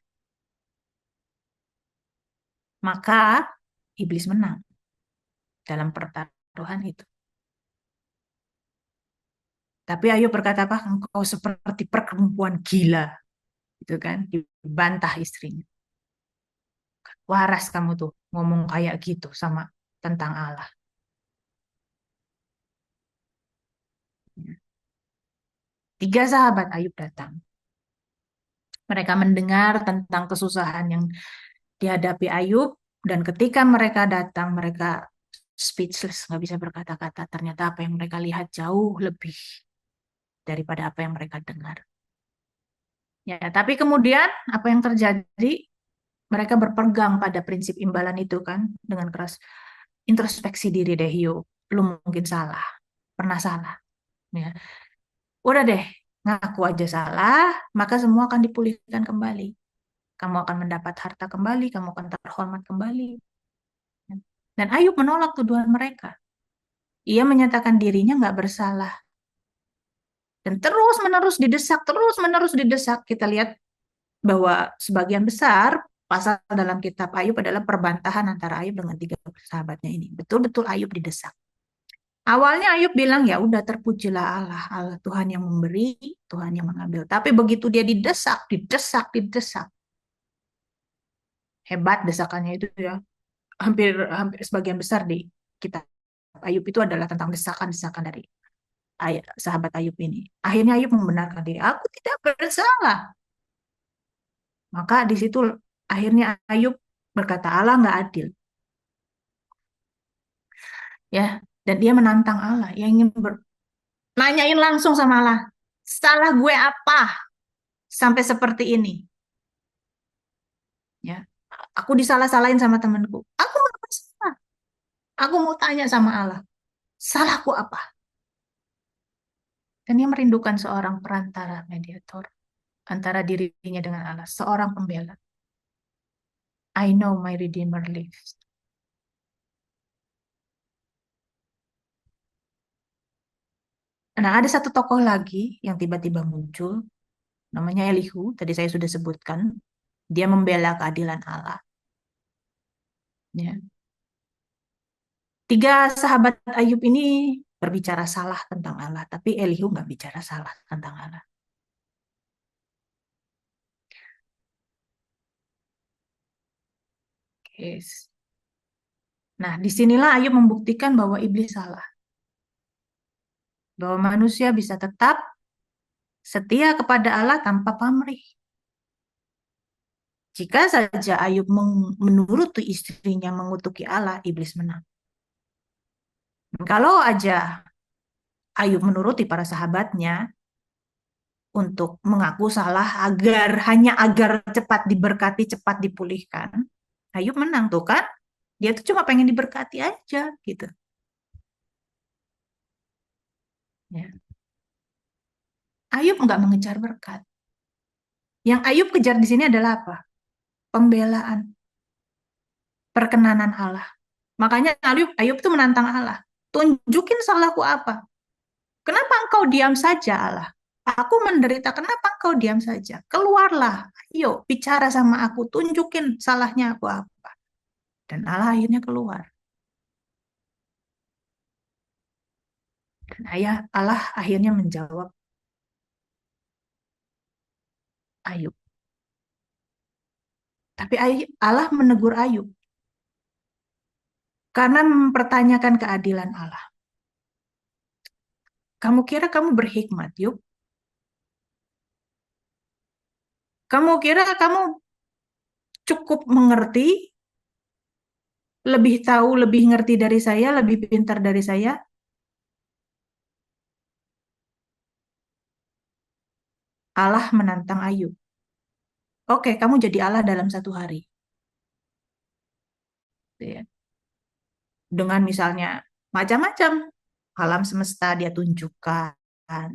maka iblis menang dalam pertaruhan itu. Tapi Ayub berkata apa? Engkau seperti perempuan gila, gitu kan? Dibantah istrinya. Waras kamu tuh ngomong kayak gitu sama tentang Allah. Tiga sahabat Ayub datang. Mereka mendengar tentang kesusahan yang dihadapi Ayub, dan ketika mereka datang, mereka speechless, nggak bisa berkata-kata. Ternyata apa yang mereka lihat jauh lebih daripada apa yang mereka dengar. Ya, tapi kemudian apa yang terjadi? Mereka berpegang pada prinsip imbalan itu kan dengan keras. Introspeksi diri deh, yuk. Lu mungkin salah, pernah salah. Ya. Udah deh, ngaku aja salah, maka semua akan dipulihkan kembali. Kamu akan mendapat harta kembali, kamu akan terhormat kembali. Dan Ayub menolak tuduhan mereka. Ia menyatakan dirinya nggak bersalah. Dan terus menerus didesak. Kita lihat bahwa sebagian besar pasal dalam kitab Ayub adalah perbantahan antara Ayub dengan tiga sahabatnya ini. Betul-betul Ayub didesak. Awalnya Ayub bilang, ya udah terpujilah Allah, Allah Tuhan yang memberi, Tuhan yang mengambil. Tapi begitu dia didesak, didesak, hebat desakannya itu ya. Hampir hampir sebagian besar di kitab Ayub itu adalah tentang desakan-desakan dari sahabat Ayub ini. Akhirnya Ayub membenarkan diri, aku tidak bersalah. Maka di situ akhirnya Ayub berkata, Allah nggak adil. Ya, dan dia menantang Allah, yang ingin nanyain langsung sama Allah, salah gue apa sampai seperti ini? Ya, aku disalah-salahin sama temanku. Aku nggak bersalah. Aku mau tanya sama Allah, salahku apa? Dan dia merindukan seorang perantara mediator antara dirinya dengan Allah, seorang pembela. I know my Redeemer lives. Nah, ada satu tokoh lagi yang tiba-tiba muncul, namanya Elihu. Tadi saya sudah sebutkan, dia membela keadilan Allah. Ya. Tiga sahabat Ayub ini berbicara salah tentang Allah, tapi Elihu nggak bicara salah tentang Allah. Yes. Nah, disinilah Ayub membuktikan bahwa iblis salah. Bahwa manusia bisa tetap setia kepada Allah tanpa pamrih. Jika saja Ayub menuruti istrinya mengutuki Allah, iblis menang. Kalau aja Ayub menuruti para sahabatnya untuk mengaku salah hanya agar cepat diberkati, cepat dipulihkan, Ayub menang tuh kan? Dia tuh cuma pengen diberkati aja gitu. Ya. Ayub nggak mengejar berkat. Yang Ayub kejar di sini adalah apa? Pembelaan, perkenanan Allah. Makanya Ayub tuh menantang Allah. Tunjukin salahku apa? Kenapa engkau diam saja Allah? Aku menderita, kenapa kau diam saja? Keluarlah, ayo bicara sama aku, tunjukin salahnya aku apa. Dan Allah akhirnya keluar. Dan Allah akhirnya menjawab Ayub. Tapi Allah menegur Ayub karena mempertanyakan keadilan Allah. Kamu kira kamu berhikmat, Yuk? Kamu kira kamu cukup mengerti, lebih tahu, lebih ngerti dari saya, lebih pintar dari saya? Allah menantang Ayub. Oke, kamu jadi Allah dalam satu hari. Gitu ya. Dengan misalnya macam-macam alam semesta dia tunjukkan.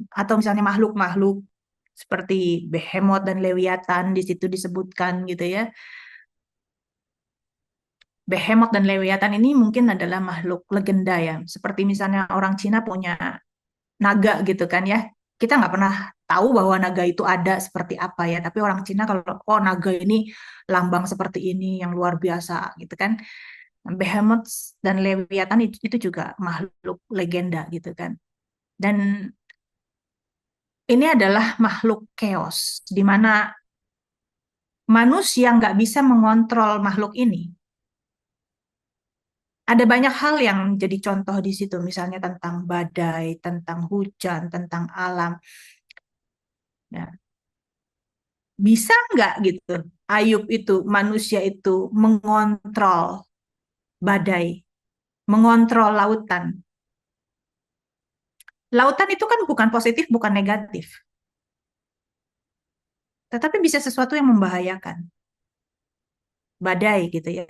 Atau misalnya makhluk-makhluk seperti Behemoth dan Lewiatan di situ disebutkan gitu ya. Behemoth dan Lewiatan ini mungkin adalah makhluk legenda ya. Seperti misalnya orang Cina punya naga gitu kan ya. Kita nggak pernah tahu bahwa naga itu ada seperti apa ya. Tapi orang Cina kalau, oh naga ini lambang seperti ini yang luar biasa gitu kan. Behemoth dan Lewiatan itu juga makhluk legenda gitu kan. Dan ini adalah makhluk chaos, di mana manusia nggak bisa mengontrol makhluk ini. Ada banyak hal yang jadi contoh di situ, misalnya tentang badai, tentang hujan, tentang alam. Ya, bisa nggak gitu Ayub itu, manusia itu mengontrol badai, mengontrol lautan. Lautan itu kan bukan positif, bukan negatif, tetapi bisa sesuatu yang membahayakan. Badai gitu ya,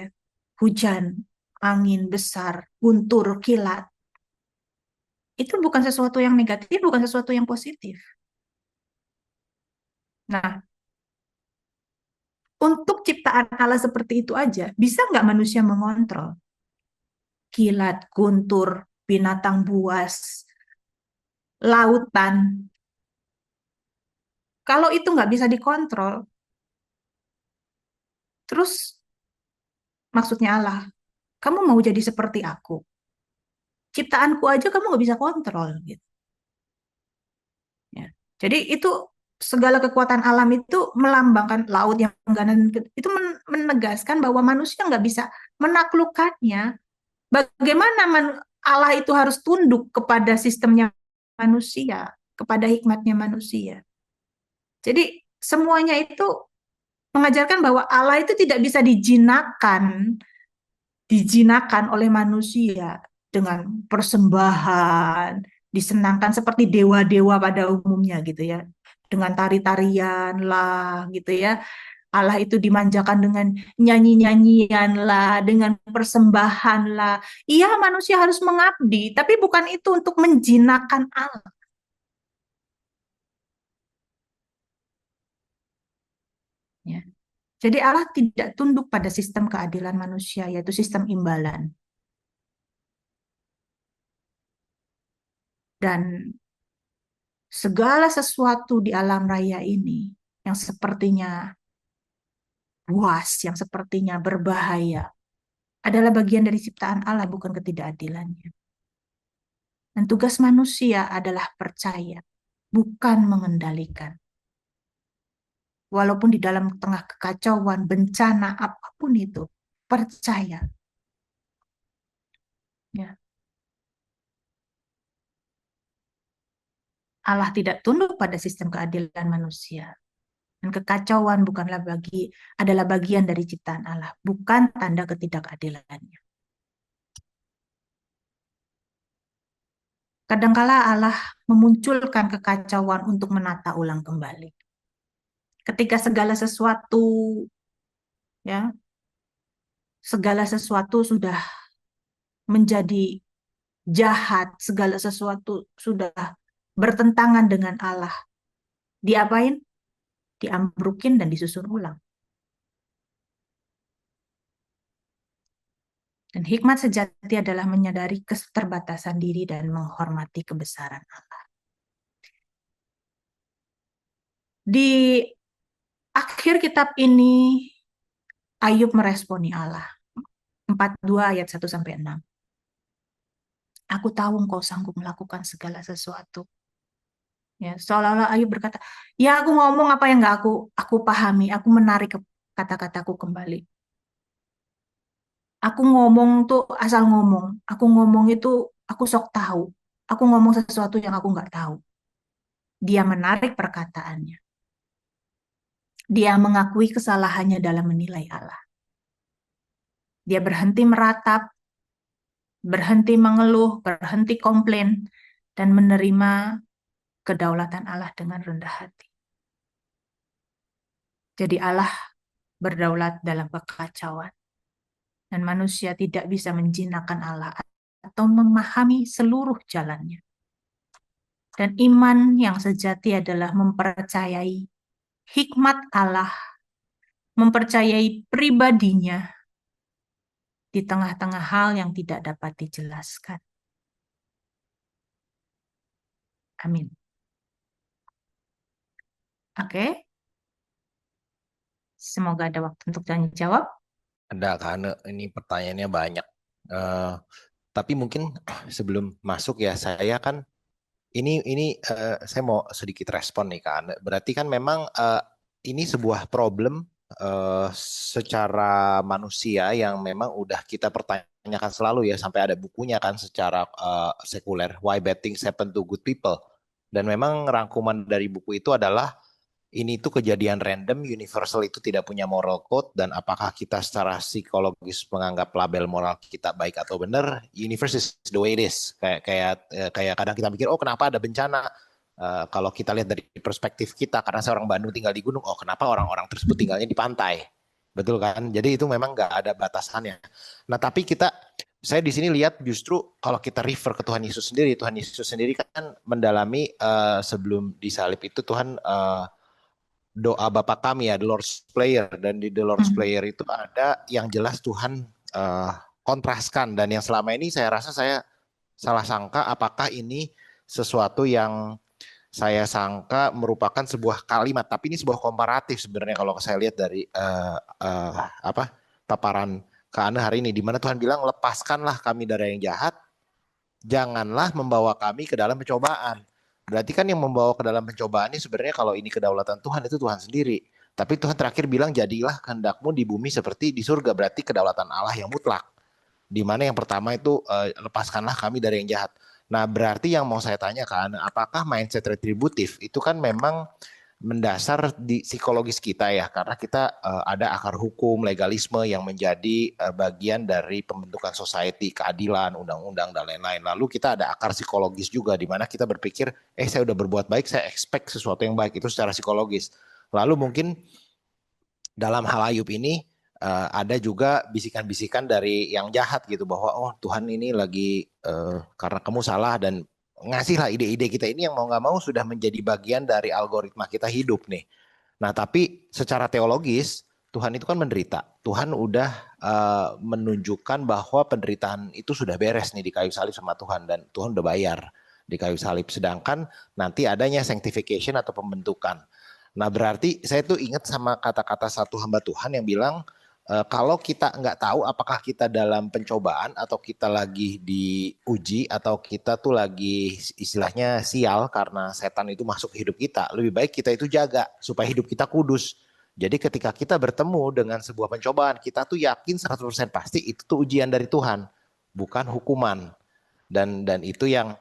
hujan, angin besar, guntur, kilat. Itu bukan sesuatu yang negatif, bukan sesuatu yang positif. Nah, untuk ciptaan Allah seperti itu aja, bisa nggak manusia mengontrol? Kilat, guntur, binatang buas, lautan. Kalau itu nggak bisa dikontrol, terus maksudnya Allah, kamu mau jadi seperti aku? Ciptaanku aja kamu nggak bisa kontrol, gitu. Ya. Jadi itu segala kekuatan alam itu melambangkan laut yang ganan itu menegaskan bahwa manusia nggak bisa menaklukkannya. Bagaimana Allah itu harus tunduk kepada sistemnya manusia, kepada hikmatnya manusia. Jadi semuanya itu mengajarkan bahwa Allah itu tidak bisa dijinakan oleh manusia dengan persembahan, disenangkan seperti dewa-dewa pada umumnya gitu ya. Dengan tari-tarian lah gitu ya. Allah itu dimanjakan dengan nyanyi-nyanyian lah, dengan persembahan lah. Iya, manusia harus mengabdi, tapi bukan itu untuk menjinakkan Allah. Ya. Jadi Allah tidak tunduk pada sistem keadilan manusia, yaitu sistem imbalan. Dan segala sesuatu di alam raya ini yang sepertinya buas, yang sepertinya berbahaya, adalah bagian dari ciptaan Allah, bukan ketidakadilannya. Dan tugas manusia adalah percaya, bukan mengendalikan. Walaupun di dalam tengah kekacauan, bencana, apapun itu, percaya. Ya. Allah tidak tunduk pada sistem keadilan manusia. Dan kekacauan adalah bagian dari ciptaan Allah, bukan tanda ketidakadilannya. Kadangkala Allah memunculkan kekacauan untuk menata ulang kembali. Ketika ya, segala sesuatu sudah menjadi jahat, segala sesuatu sudah bertentangan dengan Allah. Diapain? Diambrukin dan disusun ulang. Dan hikmat sejati adalah menyadari keterbatasan diri dan menghormati kebesaran Allah. Di akhir kitab ini, Ayub meresponi Allah. 42 ayat 1-6. Aku tahu engkau sanggup melakukan segala sesuatu. Ya, seolah-olah Ayub berkata, ya aku ngomong apa yang nggak aku pahami, aku menarik kata-kataku kembali. Aku ngomong tuh asal ngomong. Aku ngomong itu aku sok tahu. Aku ngomong sesuatu yang aku nggak tahu. Dia menarik perkataannya. Dia mengakui kesalahannya dalam menilai Allah. Dia berhenti meratap, berhenti mengeluh, berhenti komplain, dan menerima kedaulatan Allah dengan rendah hati. Jadi Allah berdaulat dalam kekacauan. Dan manusia tidak bisa menjinakkan Allah atau memahami seluruh jalannya. Dan iman yang sejati adalah mempercayai hikmat Allah, mempercayai pribadinya di tengah-tengah hal yang tidak dapat dijelaskan. Amin. Oke, semoga ada waktu untuk tanya jawab. Ada karena ini pertanyaannya banyak. Eh, tapi mungkin sebelum masuk ya saya kan saya mau sedikit respon nih kan. Berarti kan memang ini sebuah problem secara manusia yang memang udah kita pertanyakan selalu ya sampai ada bukunya kan secara sekuler Why Bad Things Happen to Good People. Dan memang rangkuman dari buku itu adalah ini tuh kejadian random, universal itu tidak punya moral code, dan apakah kita secara psikologis menganggap label moral kita baik atau benar, universe is the way it is. Kayak kadang kita mikir, oh kenapa ada bencana? Kalau kita lihat dari perspektif kita, karena seorang Bandung tinggal di gunung, oh kenapa orang-orang tersebut tinggalnya di pantai? Betul kan? Jadi itu memang nggak ada batasannya. Nah tapi saya di sini lihat justru kalau kita refer ke Tuhan Yesus sendiri kan mendalami sebelum disalib itu Tuhan doa Bapa kami ya, The Lord's Prayer, dan di The Lord's Prayer itu ada yang jelas Tuhan kontraskan, dan yang selama ini saya rasa saya salah sangka apakah ini sesuatu yang saya sangka merupakan sebuah kalimat, tapi ini sebuah komparatif sebenarnya kalau saya lihat dari paparan ke Anda hari ini, di mana Tuhan bilang lepaskanlah kami dari yang jahat, janganlah membawa kami ke dalam pencobaan. Berarti kan yang membawa ke dalam pencobaan ini sebenarnya kalau ini kedaulatan Tuhan itu Tuhan sendiri. Tapi Tuhan terakhir bilang jadilah kehendakmu di bumi seperti di surga. Berarti kedaulatan Allah yang mutlak. Di mana yang pertama itu lepaskanlah kami dari yang jahat. Nah berarti yang mau saya tanyakan, apakah mindset retributif itu kan memang mendasar di psikologis kita ya, karena kita ada akar hukum, legalisme yang menjadi bagian dari pembentukan society, keadilan, undang-undang dan lain-lain. Lalu kita ada akar psikologis juga di mana kita berpikir, saya udah berbuat baik, saya expect sesuatu yang baik, itu secara psikologis. Lalu mungkin dalam hal Ayub ini ada juga bisikan-bisikan dari yang jahat gitu bahwa oh Tuhan ini lagi karena kamu salah, dan ngasih lah ide-ide kita ini yang mau nggak mau sudah menjadi bagian dari algoritma kita hidup nih. Nah tapi secara teologis Tuhan itu kan menderita. Tuhan udah menunjukkan bahwa penderitaan itu sudah beres nih di kayu salib sama Tuhan, dan Tuhan udah bayar di kayu salib. Sedangkan nanti adanya sanctification atau pembentukan. Nah berarti saya tuh ingat sama kata-kata satu hamba Tuhan yang bilang kalau kita nggak tahu apakah kita dalam pencobaan atau kita lagi diuji atau kita tuh lagi istilahnya sial karena setan itu masuk ke hidup kita, lebih baik kita itu jaga supaya hidup kita kudus. Jadi ketika kita bertemu dengan sebuah pencobaan, kita tuh yakin 100% pasti itu tuh ujian dari Tuhan, bukan hukuman. Dan itu yang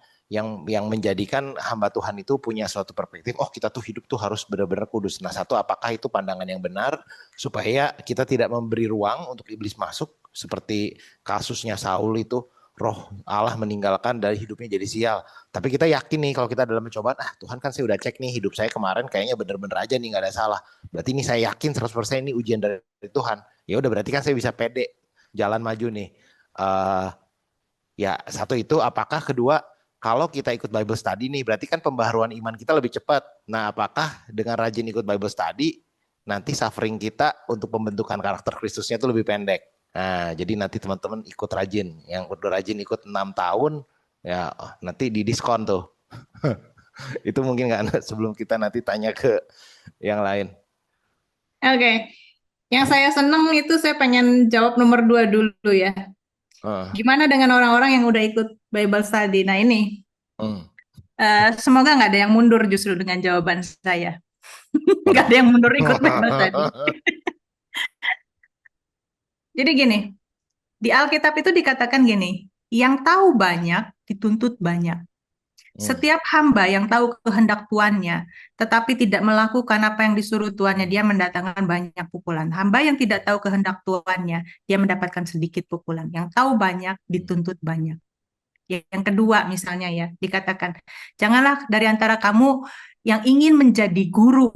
menjadikan hamba Tuhan itu punya suatu perspektif, oh kita tuh hidup tuh harus benar-benar kudus. Nah satu, apakah itu pandangan yang benar supaya kita tidak memberi ruang untuk iblis masuk, seperti kasusnya Saul itu, roh Allah meninggalkan dari hidupnya jadi sial. Tapi kita yakin nih kalau kita dalam pencobaan, Tuhan kan saya udah cek nih hidup saya kemarin kayaknya benar-benar aja nih, nggak ada salah. Berarti ini saya yakin 100% ini ujian dari Tuhan. Ya udah berarti kan saya bisa pede jalan maju nih. Ya, satu itu. Apakah kedua, kalau kita ikut Bible study nih, berarti kan pembaharuan iman kita lebih cepat. Nah, apakah dengan rajin ikut Bible study, nanti suffering kita untuk pembentukan karakter Kristusnya itu lebih pendek. Nah, jadi nanti teman-teman ikut rajin. Yang udah rajin ikut 6 tahun, ya nanti di diskon tuh. Itu mungkin nggak sebelum kita nanti tanya ke Yang lain. Oke, yang saya seneng itu saya pengen jawab nomor dua dulu ya. Heeh. Gimana dengan orang-orang yang udah ikut Bible study? Nah ini, Hmm. semoga nggak ada yang mundur justru dengan jawaban saya. Nggak ada Waduh. yang mundur ikut Bible study. Jadi gini, di Alkitab itu dikatakan gini, yang tahu banyak dituntut banyak. Hmm. Setiap hamba yang tahu kehendak tuannya, tetapi tidak melakukan apa yang disuruh tuannya, dia mendatangkan banyak pukulan. Hamba yang tidak tahu kehendak tuannya, dia mendapatkan sedikit pukulan. Yang tahu banyak, dituntut banyak. Yang kedua, misalnya ya, dikatakan, janganlah dari antara kamu yang ingin menjadi guru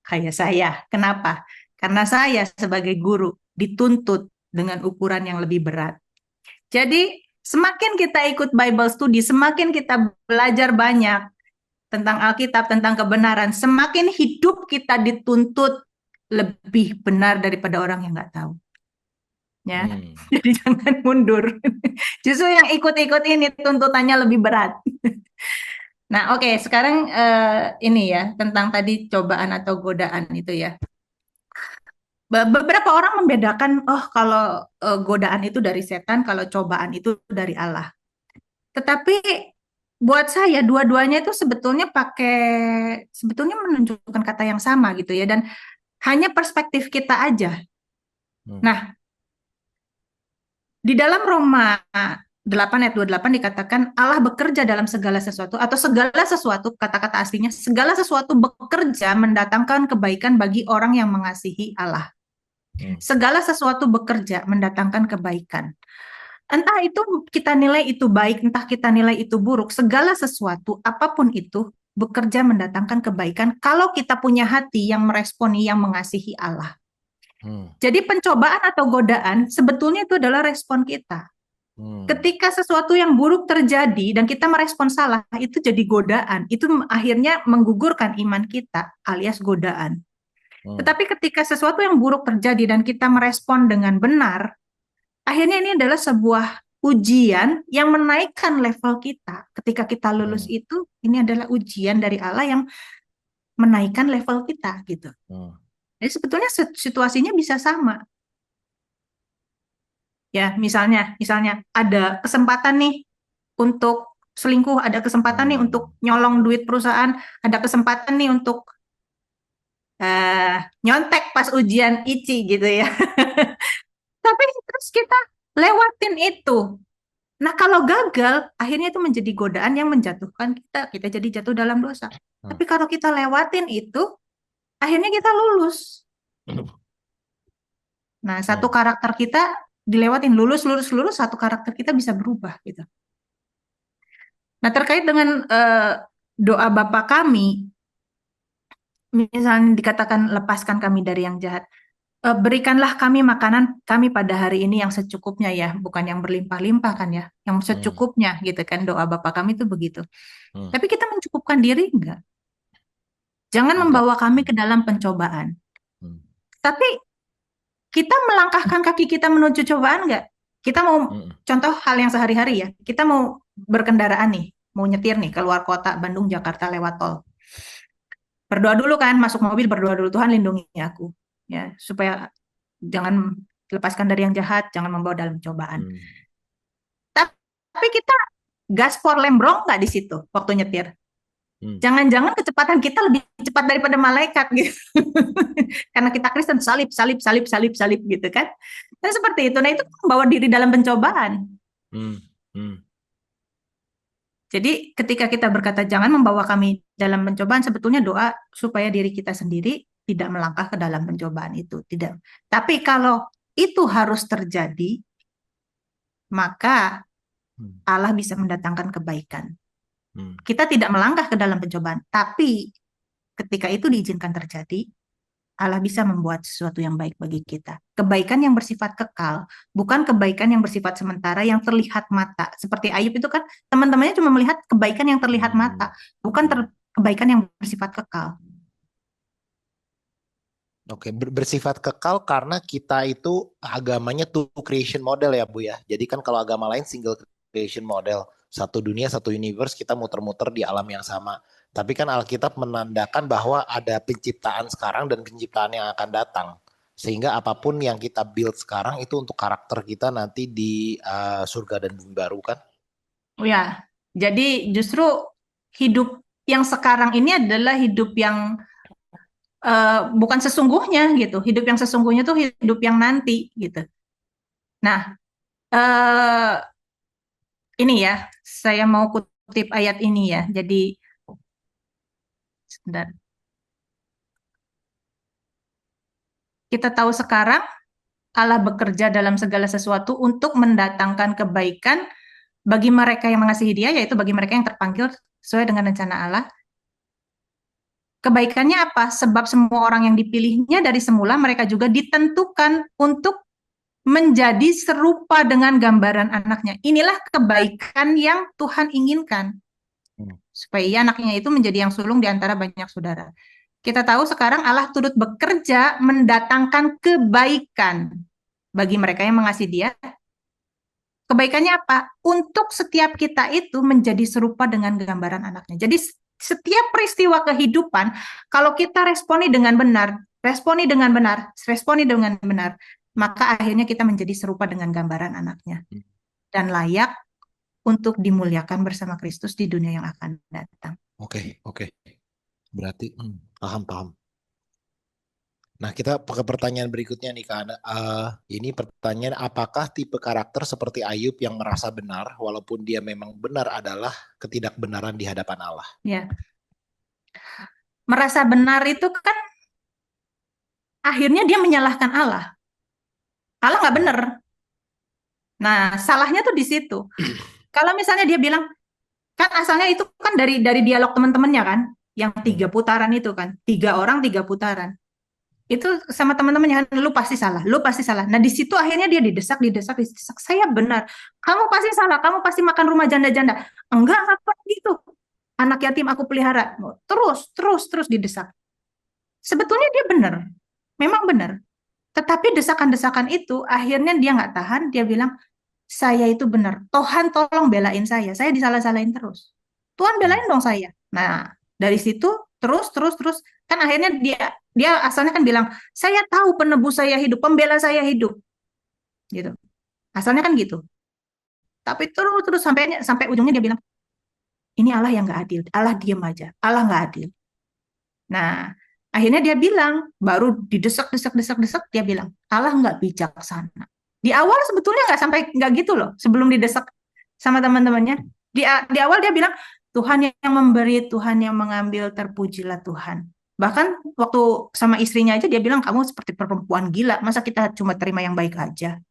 kayak saya. Kenapa? Karena saya sebagai guru dituntut dengan ukuran yang lebih berat. Jadi, semakin kita ikut Bible study, semakin kita belajar banyak tentang Alkitab, tentang kebenaran, semakin hidup kita dituntut lebih benar daripada orang yang nggak tahu. Ya, Hmm. jadi jangan mundur. Justru yang ikut-ikut ini tuntutannya lebih berat. Nah, oke, sekarang ini ya tentang tadi cobaan atau godaan itu ya. Beberapa orang membedakan, oh kalau godaan itu dari setan, kalau cobaan itu dari Allah. Tetapi buat saya dua-duanya itu sebetulnya menunjukkan kata yang sama gitu ya dan hanya perspektif kita aja. Hmm. Nah, di dalam Roma 8 ayat 28 dikatakan Allah bekerja dalam segala sesuatu atau segala sesuatu kata-kata aslinya segala sesuatu bekerja mendatangkan kebaikan bagi orang yang mengasihi Allah. Hmm. Segala sesuatu bekerja mendatangkan kebaikan. Entah itu kita nilai itu baik, entah kita nilai itu buruk, segala sesuatu, apapun itu, bekerja mendatangkan kebaikan kalau kita punya hati yang meresponi, yang mengasihi Allah. Hmm. Jadi pencobaan atau godaan sebetulnya itu adalah respon kita. Hmm. Ketika sesuatu yang buruk terjadi dan kita merespon salah, itu jadi godaan. Itu akhirnya menggugurkan iman kita alias godaan. Hmm. Tetapi ketika sesuatu yang buruk terjadi dan kita merespon dengan benar, akhirnya ini adalah sebuah ujian yang menaikkan level kita. Ketika kita lulus Hmm. itu, ini adalah ujian dari Allah yang menaikkan level kita gitu. Hmm. Jadi sebetulnya situasinya bisa sama. Ya, misalnya ada kesempatan nih untuk selingkuh, ada kesempatan nih untuk Hmm. nyolong duit perusahaan, ada kesempatan nih untuk nyontek pas ujian ICI gitu ya. Tapi terus kita lewatin itu. Nah, kalau gagal, akhirnya itu menjadi godaan yang menjatuhkan kita. Kita jadi jatuh dalam dosa. Hmm. Tapi kalau kita lewatin itu, akhirnya kita lulus. Nah, satu Hmm. karakter kita dilewatin, lulus, lulus, lulus, satu karakter kita bisa berubah gitu. Nah, terkait dengan doa Bapa kami, misalnya dikatakan lepaskan kami dari yang jahat. Berikanlah kami makanan kami pada hari ini yang secukupnya ya, bukan yang berlimpah-limpah kan ya, yang Hmm. secukupnya gitu kan doa Bapa kami itu begitu. Hmm. Tapi kita mencukupkan diri enggak? Jangan Enggak. membawa kami ke dalam pencobaan. Hmm. Tapi kita melangkahkan kaki kita menuju cobaan enggak? Kita mau Hmm. contoh hal yang sehari-hari ya. Kita mau berkendaraan nih, mau nyetir nih keluar kota Bandung Jakarta lewat tol. Berdoa dulu kan, masuk mobil berdoa dulu Tuhan lindungi aku ya, supaya jangan lepaskan dari yang jahat, jangan membawa dalam cobaan. Hmm. Tapi kita gaspor lembrong nggak di situ waktu nyetir? Hmm. Jangan-jangan kecepatan kita lebih cepat daripada malaikat gitu. Karena kita Kristen salib, salib, salib, salib, salib gitu kan. Dan seperti itu. Nah itu membawa diri dalam pencobaan. Hmm. Hmm. Jadi ketika kita berkata jangan membawa kami dalam pencobaan, sebetulnya doa supaya diri kita sendiri tidak melangkah ke dalam pencobaan itu. Tidak. Tapi kalau itu harus terjadi, maka Hmm. Allah bisa mendatangkan kebaikan. Hmm. Kita tidak melangkah ke dalam pencobaan, tapi ketika itu diizinkan terjadi, Allah bisa membuat sesuatu yang baik bagi kita. Kebaikan yang bersifat kekal, bukan kebaikan yang bersifat sementara yang terlihat mata. Seperti Ayub itu kan teman-temannya cuma melihat kebaikan yang terlihat Hmm. mata, bukan kebaikan yang bersifat kekal. Oke, bersifat kekal karena kita itu agamanya two creation model ya Bu ya. Jadi kan kalau agama lain single creation model, satu dunia, satu universe, kita muter-muter di alam yang sama. Tapi kan Alkitab menandakan bahwa ada penciptaan sekarang dan penciptaan yang akan datang. Sehingga apapun yang kita build sekarang itu untuk karakter kita nanti di surga dan bumi baru kan. Ya, jadi justru hidup yang sekarang ini adalah hidup yang bukan sesungguhnya gitu. Hidup yang sesungguhnya tuh hidup yang nanti gitu. Nah, eh, ini ya, saya mau kutip ayat ini ya. Jadi, sebentar. Kita tahu sekarang Allah bekerja dalam segala sesuatu untuk mendatangkan kebaikan bagi mereka yang mengasihi Dia, yaitu bagi mereka yang terpanggil sesuai dengan rencana Allah. Kebaikannya apa? Sebab semua orang yang dipilihnya dari semula mereka juga ditentukan untuk menjadi serupa dengan gambaran anaknya. Inilah kebaikan yang Tuhan inginkan. Supaya anaknya itu menjadi yang sulung di antara banyak saudara. Kita tahu sekarang Allah turut bekerja mendatangkan kebaikan bagi mereka yang mengasihi Dia. Kebaikannya apa? Untuk setiap kita itu menjadi serupa dengan gambaran anaknya. Jadi setiap peristiwa kehidupan, kalau kita responi dengan benar, maka akhirnya kita menjadi serupa dengan gambaran anaknya. Dan layak untuk dimuliakan bersama Kristus di dunia yang akan datang. Oke, oke. Berarti paham. Nah, kita ke pertanyaan berikutnya nih Kak. Ini pertanyaan, apakah tipe karakter seperti Ayub yang merasa benar walaupun dia memang benar adalah ketidakbenaran di hadapan Allah? Ya, merasa benar itu kan akhirnya dia menyalahkan Allah. Allah nggak benar. Nah, salahnya tuh di situ. Kalau misalnya dia bilang, kan asalnya itu kan dari dialog teman-temannya kan, yang 3 putaran itu kan, 3 orang 3 putaran. Itu sama teman-temannya, lu pasti salah, lu pasti salah. Nah di situ akhirnya dia didesak. Saya benar, kamu pasti salah, kamu pasti makan rumah janda-janda. Enggak apa gitu. Anak yatim aku pelihara. Terus didesak. Sebetulnya dia benar, memang benar. Tetapi desakan-desakan itu akhirnya dia nggak tahan, dia bilang, saya itu benar. Tuhan tolong belain saya disalah-salahin terus. Tuhan belain dong saya. Nah, dari situ terus kan akhirnya dia dia asalnya kan bilang, saya tahu penebus saya hidup, pembela saya hidup. Gitu. Asalnya kan gitu. Tapi terus sampai ujungnya dia bilang, ini Allah yang nggak adil. Allah diam aja. Allah nggak adil. Nah, akhirnya dia bilang, baru didesak, dia bilang, Allah nggak bijaksana. Di awal sebetulnya nggak gitu loh, sebelum didesak sama teman-temannya. Di awal dia bilang, Tuhan yang memberi, Tuhan yang mengambil, terpujilah Tuhan. Bahkan waktu sama istrinya aja dia bilang, kamu seperti perempuan gila, masa kita cuma terima yang baik aja.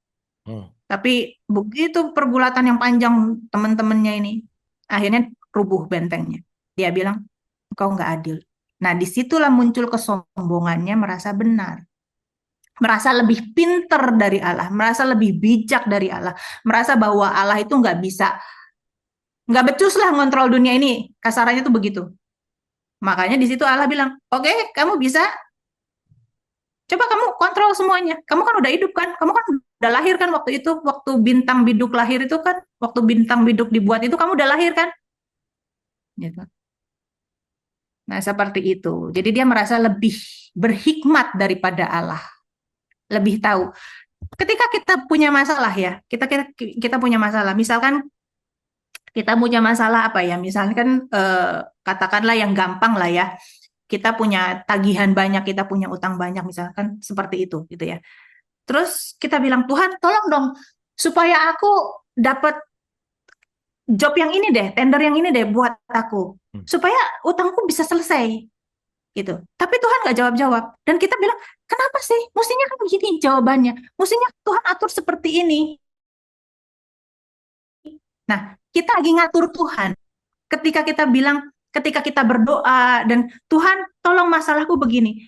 Tapi begitu pergulatan yang panjang teman-temannya ini, akhirnya rubuh bentengnya. Dia bilang, engkau nggak adil. Nah, disitulah muncul kesombongannya merasa benar. Merasa lebih pinter dari Allah, merasa lebih bijak dari Allah, merasa bahwa Allah itu nggak becus lah ngontrol dunia ini. Kasarannya tuh begitu. Makanya di situ Allah bilang, oke, kamu bisa, coba kamu kontrol semuanya. Kamu kan udah hidup kan, kamu kan udah lahir kan waktu itu, waktu bintang biduk lahir itu kan, waktu bintang biduk dibuat itu kamu udah lahir kan? Gitu. Nah, seperti itu. Jadi dia merasa lebih berhikmat daripada Allah. Lebih tahu. Ketika kita punya masalah ya, kita punya masalah. Misalkan kita punya masalah apa ya? Misalkan katakanlah yang gampang lah ya. Kita punya tagihan banyak, kita punya utang banyak, misalkan seperti itu gitu ya. Terus kita bilang, Tuhan tolong dong supaya aku dapat job yang ini deh, tender yang ini deh buat aku. Supaya utangku bisa selesai gitu. Tapi Tuhan nggak jawab-jawab. Dan kita bilang, kenapa sih? Mestinya kan begini jawabannya. Mestinya Tuhan atur seperti ini. Nah, kita lagi ngatur Tuhan. Ketika kita berdoa dan Tuhan, tolong masalahku begini.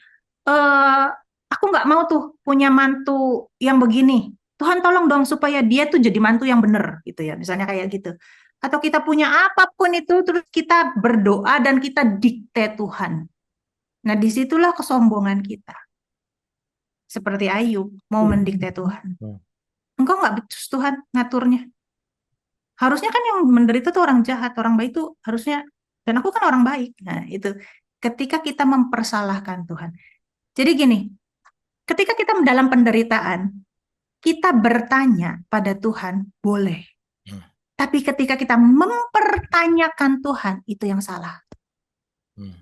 Aku nggak mau tuh punya mantu yang begini. Tuhan tolong dong supaya dia tuh jadi mantu yang benar gitu ya. Misalnya kayak gitu. Atau kita punya apapun itu, terus kita berdoa dan kita dikte Tuhan. Nah, disitulah kesombongan kita. Seperti Ayub, mau mendikte Tuhan. Engkau nggak becus Tuhan ngaturnya. Harusnya kan yang menderita tuh orang jahat, orang baik tuh harusnya Dan aku kan orang baik. Nah, itu ketika kita mempersalahkan Tuhan. Jadi gini, ketika kita dalam penderitaan, kita bertanya pada Tuhan, boleh. Hmm. Tapi ketika kita mempertanyakan Tuhan, itu yang salah. Hmm.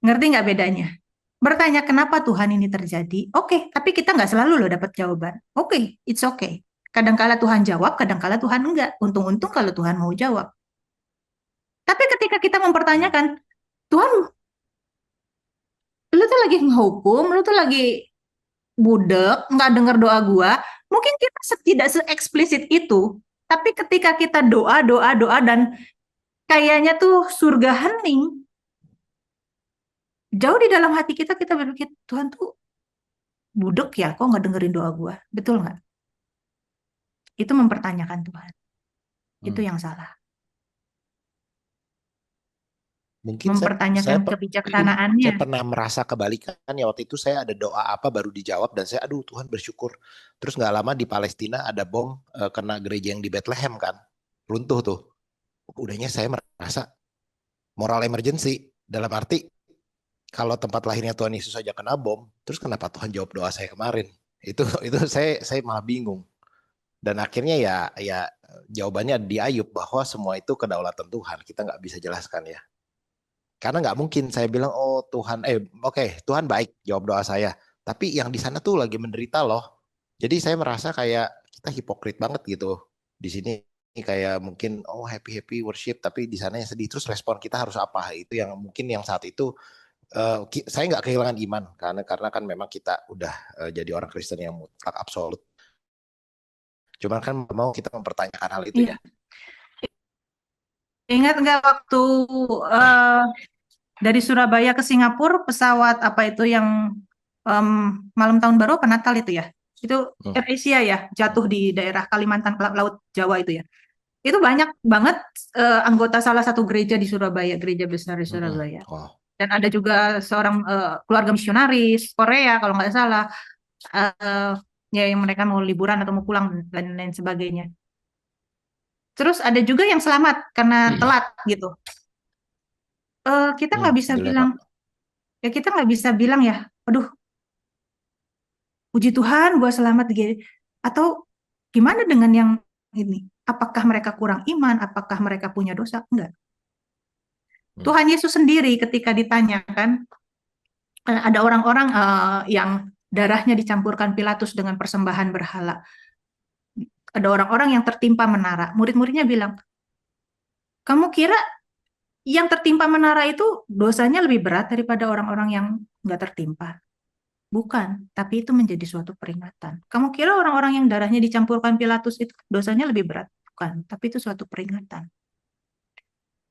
Ngerti nggak bedanya? Bertanya kenapa Tuhan ini terjadi, oke, tapi kita nggak selalu loh dapat jawaban. Oke, it's okay. Kadangkala Tuhan jawab, kadangkala Tuhan enggak. Untung-untung kalau Tuhan mau jawab. Tapi ketika kita mempertanyakan, Tuhan, lu tuh lagi ngehukum, lu tuh lagi budek, nggak denger doa gua, mungkin kita tidak se-eksplisit itu. Tapi ketika kita doa, doa, doa, dan kayaknya tuh surga hening, jauh di dalam hati kita, kita berpikir, Tuhan tuh budek ya, kok nggak dengerin doa gua. Betul nggak? Itu mempertanyakan Tuhan. Itu Hmm. yang salah. Mungkin Mempertanyakan saya kebijaksanaannya. pernah merasa kebalikan ya, waktu itu saya ada doa apa baru dijawab dan saya aduh Tuhan bersyukur. Terus nggak lama di Palestina ada bom kena gereja yang di Bethlehem kan, runtuh tuh. Udahnya saya merasa moral emergency, dalam arti kalau tempat lahirnya Tuhan Yesus saja kena bom, terus kenapa Tuhan jawab doa saya kemarin? Itu saya malah bingung. Dan akhirnya ya jawabannya di Ayub bahwa semua itu kedaulatan Tuhan. Kita nggak bisa jelaskan ya. Karena nggak mungkin saya bilang, oh Tuhan, oke, Tuhan baik jawab doa saya. Tapi yang di sana tuh lagi menderita loh. Jadi saya merasa kayak kita hipokrit banget gitu. Di sini kayak mungkin, oh happy worship, tapi di sana yang sedih. Terus respon kita harus apa? Itu yang mungkin yang saat itu saya nggak kehilangan iman karena kan memang kita udah jadi orang Kristen yang mutlak absolut. Cuman kan mau kita mempertanyakan hal itu ya. Iya. Ingat nggak waktu eh, dari Surabaya ke Singapura pesawat apa itu yang em, malam tahun baru apa Natal itu ya? Itu Hmm. AirAsia ya, jatuh di daerah Kalimantan Laut Jawa itu ya. Itu banyak banget anggota salah satu gereja di Surabaya, gereja besar di Surabaya. Oh. Dan ada juga seorang keluarga misionaris Korea kalau nggak salah, eh, ya yang mereka mau liburan atau mau pulang dan lain sebagainya. Terus ada juga yang selamat karena telat gitu. Kita nggak bisa bilang, Dilewat. ya kita nggak bisa bilang ya, aduh, puji Tuhan gue selamat gitu. Atau gimana dengan yang ini? Apakah mereka kurang iman? Apakah mereka punya dosa? Enggak. Hmm. Tuhan Yesus sendiri ketika ditanyakan, ada orang-orang yang darahnya dicampurkan Pilatus dengan persembahan berhala. Ada orang-orang yang tertimpa menara. Murid-muridnya bilang, kamu kira yang tertimpa menara itu dosanya lebih berat daripada orang-orang yang nggak tertimpa? Bukan, tapi itu menjadi suatu peringatan. Kamu kira orang-orang yang darahnya dicampurkan Pilatus itu dosanya lebih berat? Bukan, tapi itu suatu peringatan.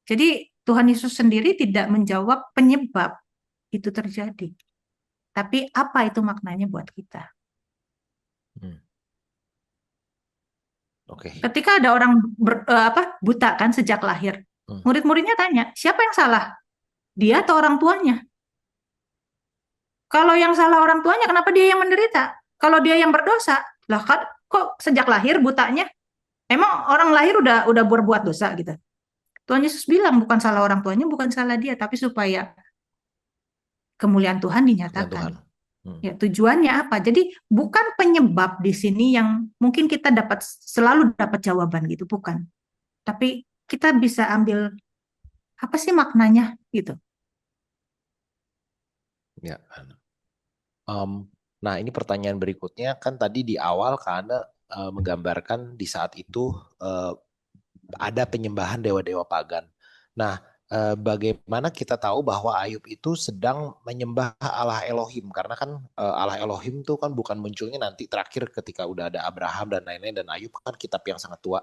Jadi Tuhan Yesus sendiri tidak menjawab penyebab itu terjadi. Tapi apa itu maknanya buat kita? Hmm. Oke. Ketika ada orang buta kan sejak lahir, Hmm. murid-muridnya tanya, siapa yang salah? Dia atau orang tuanya? Kalau yang salah orang tuanya, kenapa dia yang menderita? Kalau dia yang berdosa, lah kan kok sejak lahir butanya? Emang orang lahir udah berbuat dosa gitu. Tuhan Yesus bilang bukan salah orang tuanya, bukan salah dia, tapi supaya kemuliaan Tuhan Kemuliaan dinyatakan. Tuhan. Hmm. Ya, tujuannya apa? Jadi bukan penyebab di sini yang mungkin kita selalu dapat jawaban gitu, bukan. Tapi kita bisa ambil apa sih maknanya gitu. Ya. Nah, ini pertanyaan berikutnya kan tadi di awal karena menggambarkan di saat itu ada penyembahan dewa-dewa pagan. Nah, bagaimana kita tahu bahwa Ayub itu sedang menyembah Allah Elohim? Karena kan Allah Elohim itu kan bukan munculnya nanti terakhir ketika udah ada Abraham dan lain-lain, dan Ayub kan kitab yang sangat tua.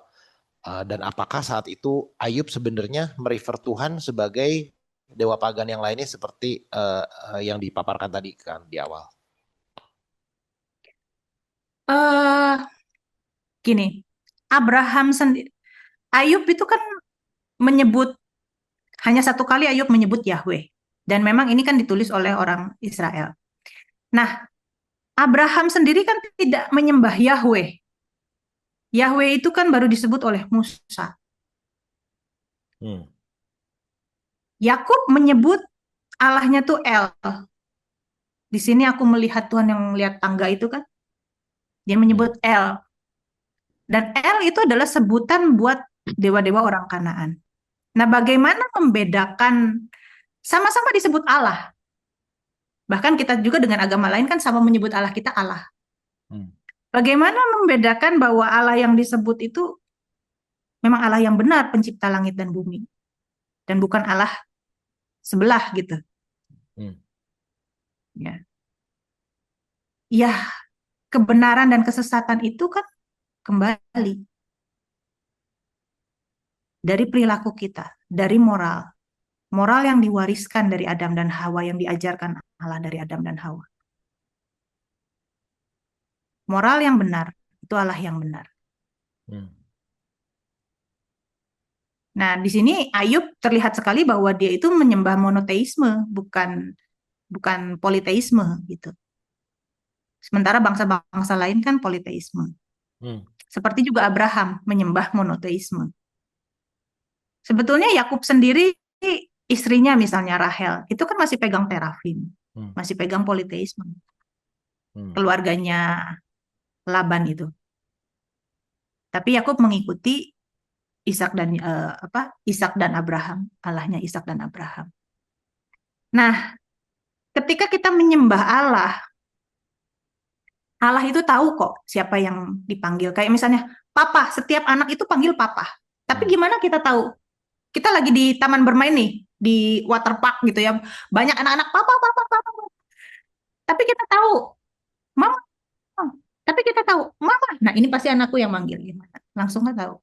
Dan apakah saat itu Ayub sebenarnya merefer Tuhan sebagai dewa pagan yang lainnya seperti yang dipaparkan tadi kan di awal? eh Gini, Abraham sendiri, Ayub itu kan menyebut hanya satu kali Ayub menyebut Yahweh. Dan memang ini kan ditulis oleh orang Israel. Nah, Abraham sendiri kan tidak menyembah Yahweh. Yahweh itu kan baru disebut oleh Musa. Hmm. Yakub menyebut Allahnya tuh El. Di sini aku melihat Tuhan yang melihat tangga itu kan, dia Hmm. menyebut El. Dan El itu adalah sebutan buat dewa-dewa orang Kanaan. Nah, bagaimana membedakan sama-sama disebut Allah? Bahkan kita juga dengan agama lain kan sama menyebut Allah kita Allah. Hmm. Bagaimana membedakan bahwa Allah yang disebut itu memang Allah yang benar pencipta langit dan bumi dan bukan Allah sebelah gitu. Hmm. Ya, ya kebenaran dan kesesatan itu kan kembali dari perilaku kita, dari moral. Moral yang diwariskan dari Adam dan Hawa, yang diajarkan Allah dari Adam dan Hawa. Moral yang benar, itu Allah yang benar. Hmm. Nah, di sini Ayub terlihat sekali bahwa dia itu menyembah monoteisme, bukan bukan politeisme gitu. Sementara bangsa-bangsa lain kan politeisme. Hmm. Seperti juga Abraham menyembah monoteisme. Sebetulnya Yakub sendiri, istrinya misalnya Rahel, itu kan masih pegang terafim, Hmm. masih pegang politeisme. Hmm. Keluarganya Laban itu. Tapi Yakub mengikuti Ishak dan Abraham, Allahnya Ishak dan Abraham. Nah, ketika kita menyembah Allah, Allah itu tahu kok siapa yang dipanggil. Kayak misalnya, Papa, setiap anak itu panggil Papa. Tapi Hmm. gimana kita tahu? Kita lagi di taman bermain nih, di water park gitu ya. Banyak anak-anak, Papa, Papa, Papa. Tapi kita tahu, Mama. Tapi kita tahu, Mama. Nah, ini pasti anakku yang manggil. Gimana? Langsung nggak tahu.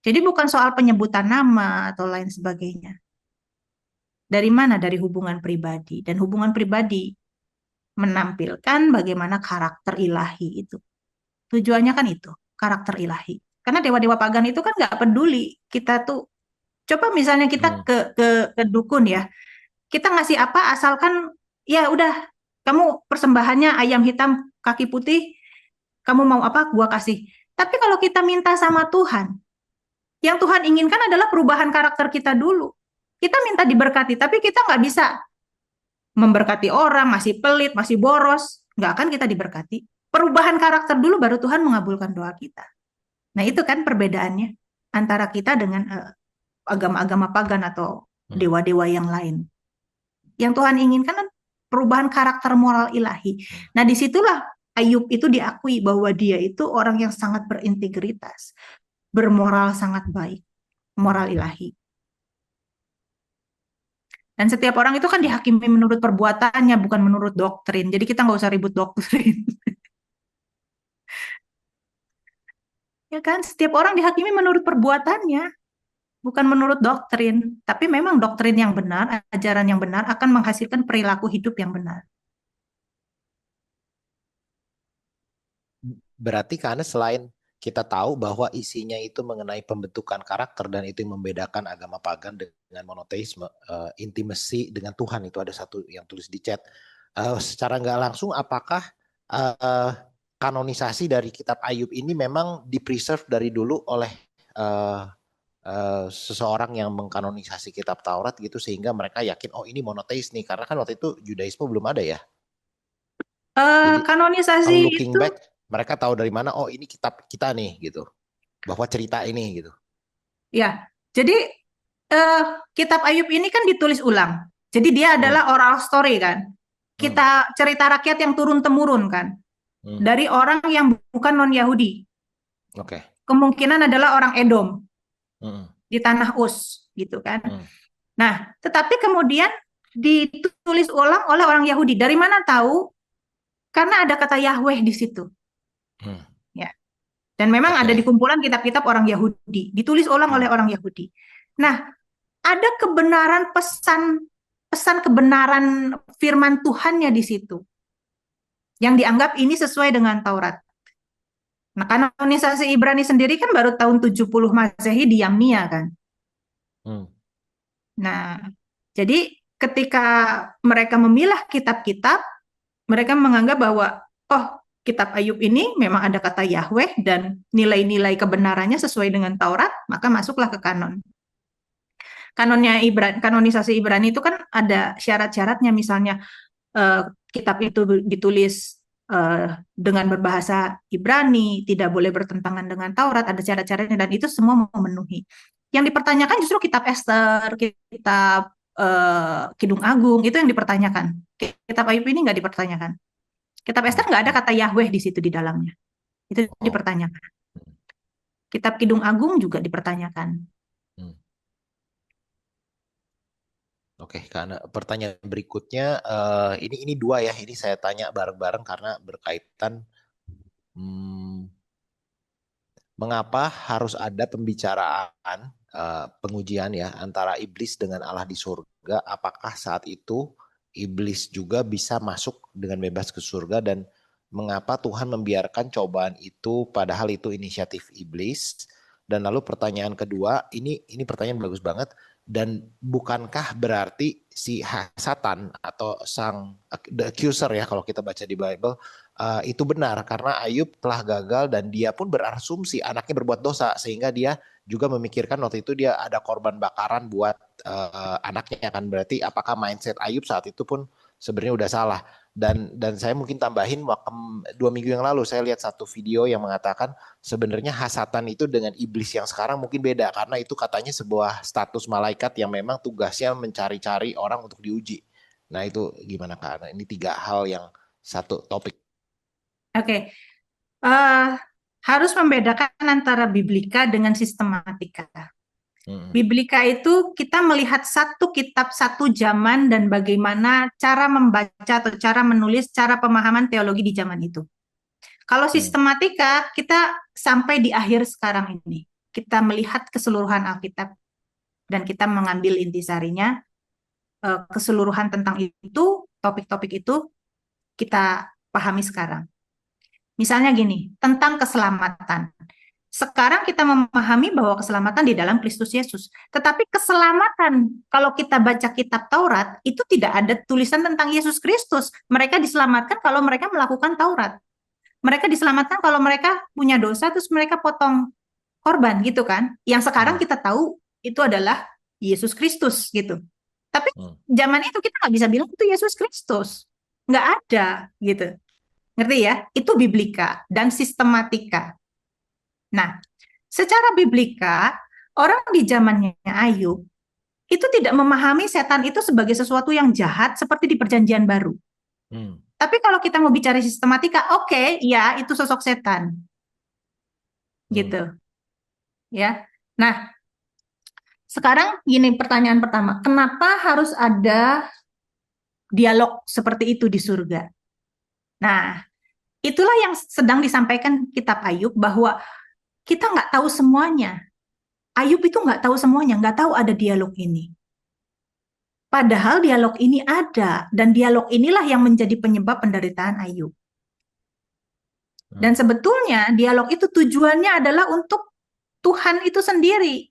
Jadi bukan soal penyebutan nama atau lain sebagainya. Dari mana? Dari hubungan pribadi. Dan hubungan pribadi menampilkan bagaimana karakter ilahi itu. Tujuannya kan itu, karakter ilahi. Karena dewa-dewa pagan itu kan nggak peduli. Kita tuh, coba misalnya kita Hmm. ke dukun ya, kita ngasih apa asalkan, ya udah, kamu persembahannya ayam hitam kaki putih, kamu mau apa, gua kasih. Tapi kalau kita minta sama Tuhan, yang Tuhan inginkan adalah perubahan karakter kita dulu. Kita minta diberkati, tapi kita nggak bisa memberkati orang, masih pelit, masih boros, nggak akan kita diberkati. Perubahan karakter dulu baru Tuhan mengabulkan doa kita. Nah itu kan perbedaannya antara kita dengan agama-agama pagan atau Hmm. dewa-dewa yang lain. Yang Tuhan inginkan kan perubahan karakter moral ilahi. Hmm. Nah disitulah Ayub itu diakui bahwa dia itu orang yang sangat berintegritas, bermoral sangat baik, moral ilahi. Dan setiap orang itu kan dihakimi menurut perbuatannya, bukan menurut doktrin. Jadi kita nggak usah ribut doktrin. Ya kan, setiap orang dihakimi menurut perbuatannya, bukan menurut doktrin. Tapi memang doktrin yang benar, ajaran yang benar akan menghasilkan perilaku hidup yang benar. Berarti karena selain kita tahu bahwa isinya itu mengenai pembentukan karakter dan itu yang membedakan agama pagan dengan monoteisme, intimasi dengan Tuhan itu ada satu yang tulis di chat. Secara nggak langsung, apakah uh, kanonisasi dari Kitab Ayub ini memang dipreserve dari dulu oleh uh, seseorang yang mengkanonisasi Kitab Taurat gitu sehingga mereka yakin oh ini monoteis nih karena kan waktu itu Judaisme belum ada ya. Jadi Kanonisasi kalau looking itu, back mereka tahu dari mana oh ini kitab kita nih gitu bahwa cerita ini gitu. ya. Jadi eh, Kitab Ayub ini kan ditulis ulang. Jadi dia Hmm. adalah oral story kan. Hmm. Kita cerita rakyat yang turun temurun kan, Hmm. dari orang yang bukan non Yahudi. Oke. Kemungkinan adalah orang Edom Hmm. di tanah Uz gitu kan. Hmm. Nah, tetapi kemudian ditulis ulang oleh orang Yahudi. Dari mana tahu? Karena ada kata Yahweh di situ. Hmm. Ya. Dan memang ada di Oke. kumpulan kitab-kitab orang Yahudi. Ditulis ulang Hmm. oleh orang Yahudi. Nah, ada kebenaran pesan kebenaran firman Tuhannya di situ. Yang dianggap ini sesuai dengan Taurat. Nah, kanonisasi Ibrani sendiri kan baru tahun 70 Masehi di Yamnia kan. Hmm. Nah, jadi ketika mereka memilah kitab-kitab, mereka menganggap bahwa, oh, kitab Ayub ini memang ada kata Yahweh dan nilai-nilai kebenarannya sesuai dengan Taurat, maka masuklah ke kanon. kanonisasi Ibrani itu kan ada syarat-syaratnya, misalnya eh, kitab itu ditulis dengan berbahasa Ibrani, tidak boleh bertentangan dengan Taurat, ada syarat-syaratnya, dan itu semua memenuhi. Yang dipertanyakan justru kitab Ester, kitab Kidung Agung, itu yang dipertanyakan. Kitab Ayub ini nggak dipertanyakan. Kitab Ester nggak ada kata Yahweh di situ di dalamnya. Itu Oh. dipertanyakan. Kitab Kidung Agung juga dipertanyakan. Hmm. Oke, karena pertanyaan berikutnya ini dua ya. Ini saya tanya bareng-bareng karena berkaitan hmm, mengapa harus ada pembicaraan pengujian ya antara iblis dengan Allah di surga? Apakah saat itu iblis juga bisa masuk dengan bebas ke surga dan mengapa Tuhan membiarkan cobaan itu padahal itu inisiatif iblis? Dan lalu pertanyaan kedua, ini pertanyaan bagus banget. Dan bukankah berarti si Satan atau sang the accuser ya kalau kita baca di Bible itu benar karena Ayub telah gagal dan dia pun berasumsi anaknya berbuat dosa sehingga dia juga memikirkan waktu itu dia ada korban bakaran buat anaknya kan berarti apakah mindset Ayub saat itu pun sebenarnya udah salah dan saya mungkin tambahin waktu 2 minggu yang lalu saya lihat satu video yang mengatakan sebenarnya hasatan itu dengan iblis yang sekarang mungkin beda karena itu katanya sebuah status malaikat yang memang tugasnya mencari-cari orang untuk diuji. Nah itu gimana Kak? Nah, ini 3 hal yang satu topik. Oke, eh, harus membedakan antara biblika dengan sistematika. Hmm. Biblika itu kita melihat satu kitab, satu zaman, dan bagaimana cara membaca atau cara menulis, cara pemahaman teologi di zaman itu. Kalau Hmm. sistematika, kita sampai di akhir sekarang ini. Kita melihat keseluruhan Alkitab, dan kita mengambil intisarinya, keseluruhan tentang itu, topik-topik itu, kita pahami sekarang. Misalnya gini, tentang keselamatan. Sekarang kita memahami bahwa keselamatan di dalam Kristus Yesus. Tetapi keselamatan, kalau kita baca kitab Taurat, itu tidak ada tulisan tentang Yesus Kristus. Mereka diselamatkan kalau mereka melakukan Taurat. Mereka diselamatkan kalau mereka punya dosa, terus mereka potong korban gitu kan. Yang sekarang Hmm. kita tahu itu adalah Yesus Kristus gitu. Tapi Hmm. zaman itu kita nggak bisa bilang itu Yesus Kristus. Nggak ada gitu. Ngerti ya? Itu biblika dan sistematika. Nah, secara biblika, orang di zamannya Ayub itu tidak memahami setan itu sebagai sesuatu yang jahat seperti di Perjanjian Baru. Hmm. Tapi kalau kita mau bicara sistematika, oke, ya itu sosok setan, Hmm. gitu, ya. Nah, sekarang gini pertanyaan pertama, kenapa harus ada dialog seperti itu di surga? Nah, itulah yang sedang disampaikan kitab Ayub bahwa kita nggak tahu semuanya. Ayub itu nggak tahu semuanya, nggak tahu ada dialog ini. Padahal dialog ini ada, dan dialog inilah yang menjadi penyebab penderitaan Ayub. Hmm. Dan sebetulnya dialog itu tujuannya adalah untuk Tuhan itu sendiri.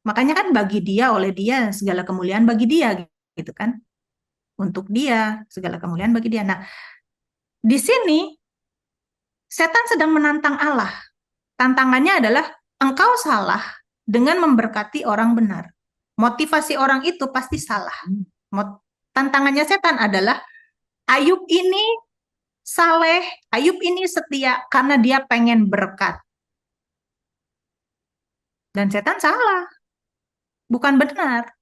Makanya kan bagi dia, oleh dia, segala kemuliaan bagi dia, gitu kan. Untuk dia, segala kemuliaan bagi dia. Nah, di sini setan sedang menantang Allah. Tantangannya adalah engkau salah dengan memberkati orang benar. Motivasi orang itu pasti salah. Tantangannya setan adalah Ayub ini saleh, Ayub ini setia karena dia pengen berkat. Dan setan salah, bukan benar.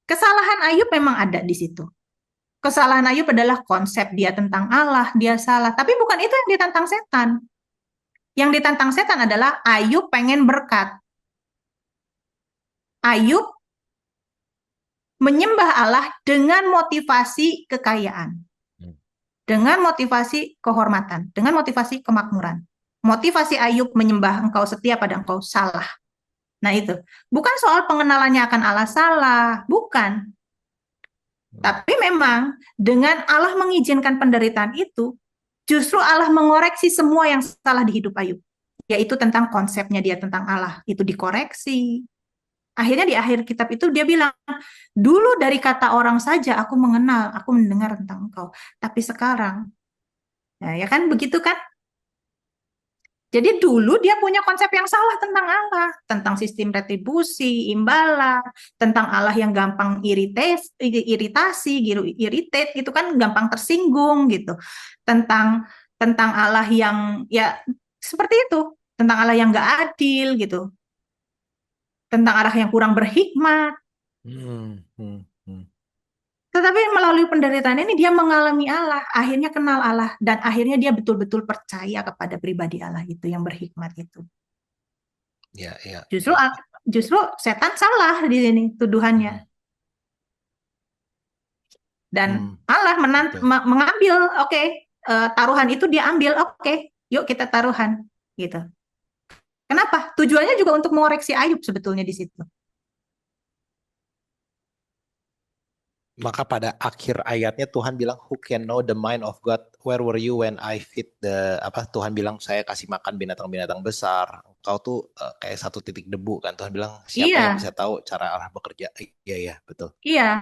Kesalahan Ayub memang ada di situ. Kesalahan Ayub adalah konsep dia tentang Allah, dia salah. Tapi bukan itu yang ditantang setan. Yang ditantang setan adalah Ayub pengen berkat. Ayub menyembah Allah dengan motivasi kekayaan, Hmm. dengan motivasi kehormatan, dengan motivasi kemakmuran. Motivasi Ayub menyembah engkau setia pada engkau salah. Nah itu, bukan soal pengenalannya akan Allah salah, bukan. Tapi memang dengan Allah mengizinkan penderitaan itu, justru Allah mengoreksi semua yang salah di hidup Ayub. Yaitu tentang konsepnya dia tentang Allah. Itu dikoreksi. Akhirnya di akhir kitab itu dia bilang, dulu dari kata orang saja aku mengenal, aku mendengar tentang engkau. Tapi sekarang, ya kan begitu kan? Jadi dulu dia punya konsep yang salah tentang Allah, tentang sistem retribusi, imbalan, tentang Allah yang gampang iritasi, gitu, irritate gitu kan, gampang tersinggung gitu. Tentang tentang Allah yang ya seperti itu, tentang Allah yang nggak adil gitu, tentang Allah yang kurang berhikmat. Hmm, hmm, hmm. Tetapi melalui penderitaan ini dia mengalami Allah, akhirnya kenal Allah, dan akhirnya dia betul-betul percaya kepada pribadi Allah itu yang berhikmat itu. Ya, ya, Justru ya. justru setan salah di sini tuduhannya. Hmm, Dan hmm, Allah betul. mengambil, oke, taruhan itu dia ambil, oke, yuk kita taruhan, gitu. Kenapa? Tujuannya juga untuk mengoreksi Ayub sebetulnya di situ. Maka pada akhir ayatnya Tuhan bilang, Who can know the mind of God? Where were you when I feed the apa? Tuhan bilang saya kasih makan binatang-binatang besar. Kau tuh kayak satu titik debu kan. Tuhan bilang siapa yang Iya, bisa tahu cara Allah bekerja? Iya iya betul. iya.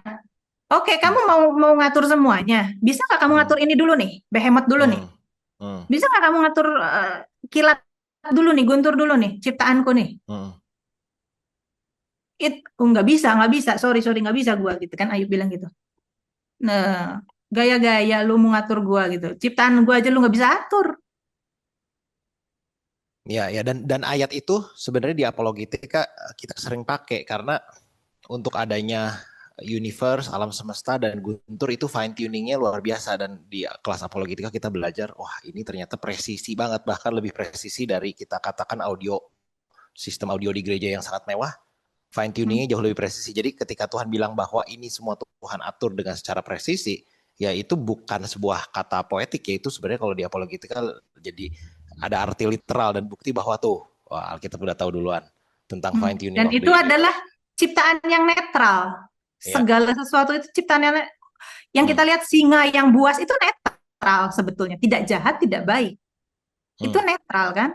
Oke, kamu Hmm, mau mau ngatur semuanya. Bisa nggak kamu hmm, ngatur ini dulu nih, behemoth dulu nih? hmm, hmm, Bisa nggak kamu ngatur kilat dulu nih, guntur dulu nih, ciptaanku nih? hmm. Nggak bisa, nggak bisa. Sorry, sorry, nggak bisa gua gitu kan. Ayub bilang gitu. Nah, gaya-gaya lu mau ngatur gua gitu. Ciptaan gua aja lu nggak bisa atur. Ya ya dan ayat itu sebenarnya di apologetika kita sering pakai karena untuk adanya universe, alam semesta dan Guntur itu fine tuningnya luar biasa dan di kelas apologetika kita belajar, wah ini ternyata presisi banget bahkan lebih presisi dari kita katakan audio sistem audio di gereja yang sangat mewah, fine Hmm. tuningnya jauh lebih presisi. Jadi ketika Tuhan bilang bahwa ini semua Tuhan atur dengan secara presisi, ya itu bukan sebuah kata poetik ya itu sebenarnya kalau di apologetika jadi ada arti literal dan bukti bahwa tuh, wah Alkitab udah tahu duluan tentang fine tuning Dan of the itu adalah universe. ciptaan yang netral. Ya. Segala sesuatu itu ciptaan yang Hmm. kita lihat singa yang buas itu netral sebetulnya. Tidak jahat, tidak baik. Itu Hmm. netral kan?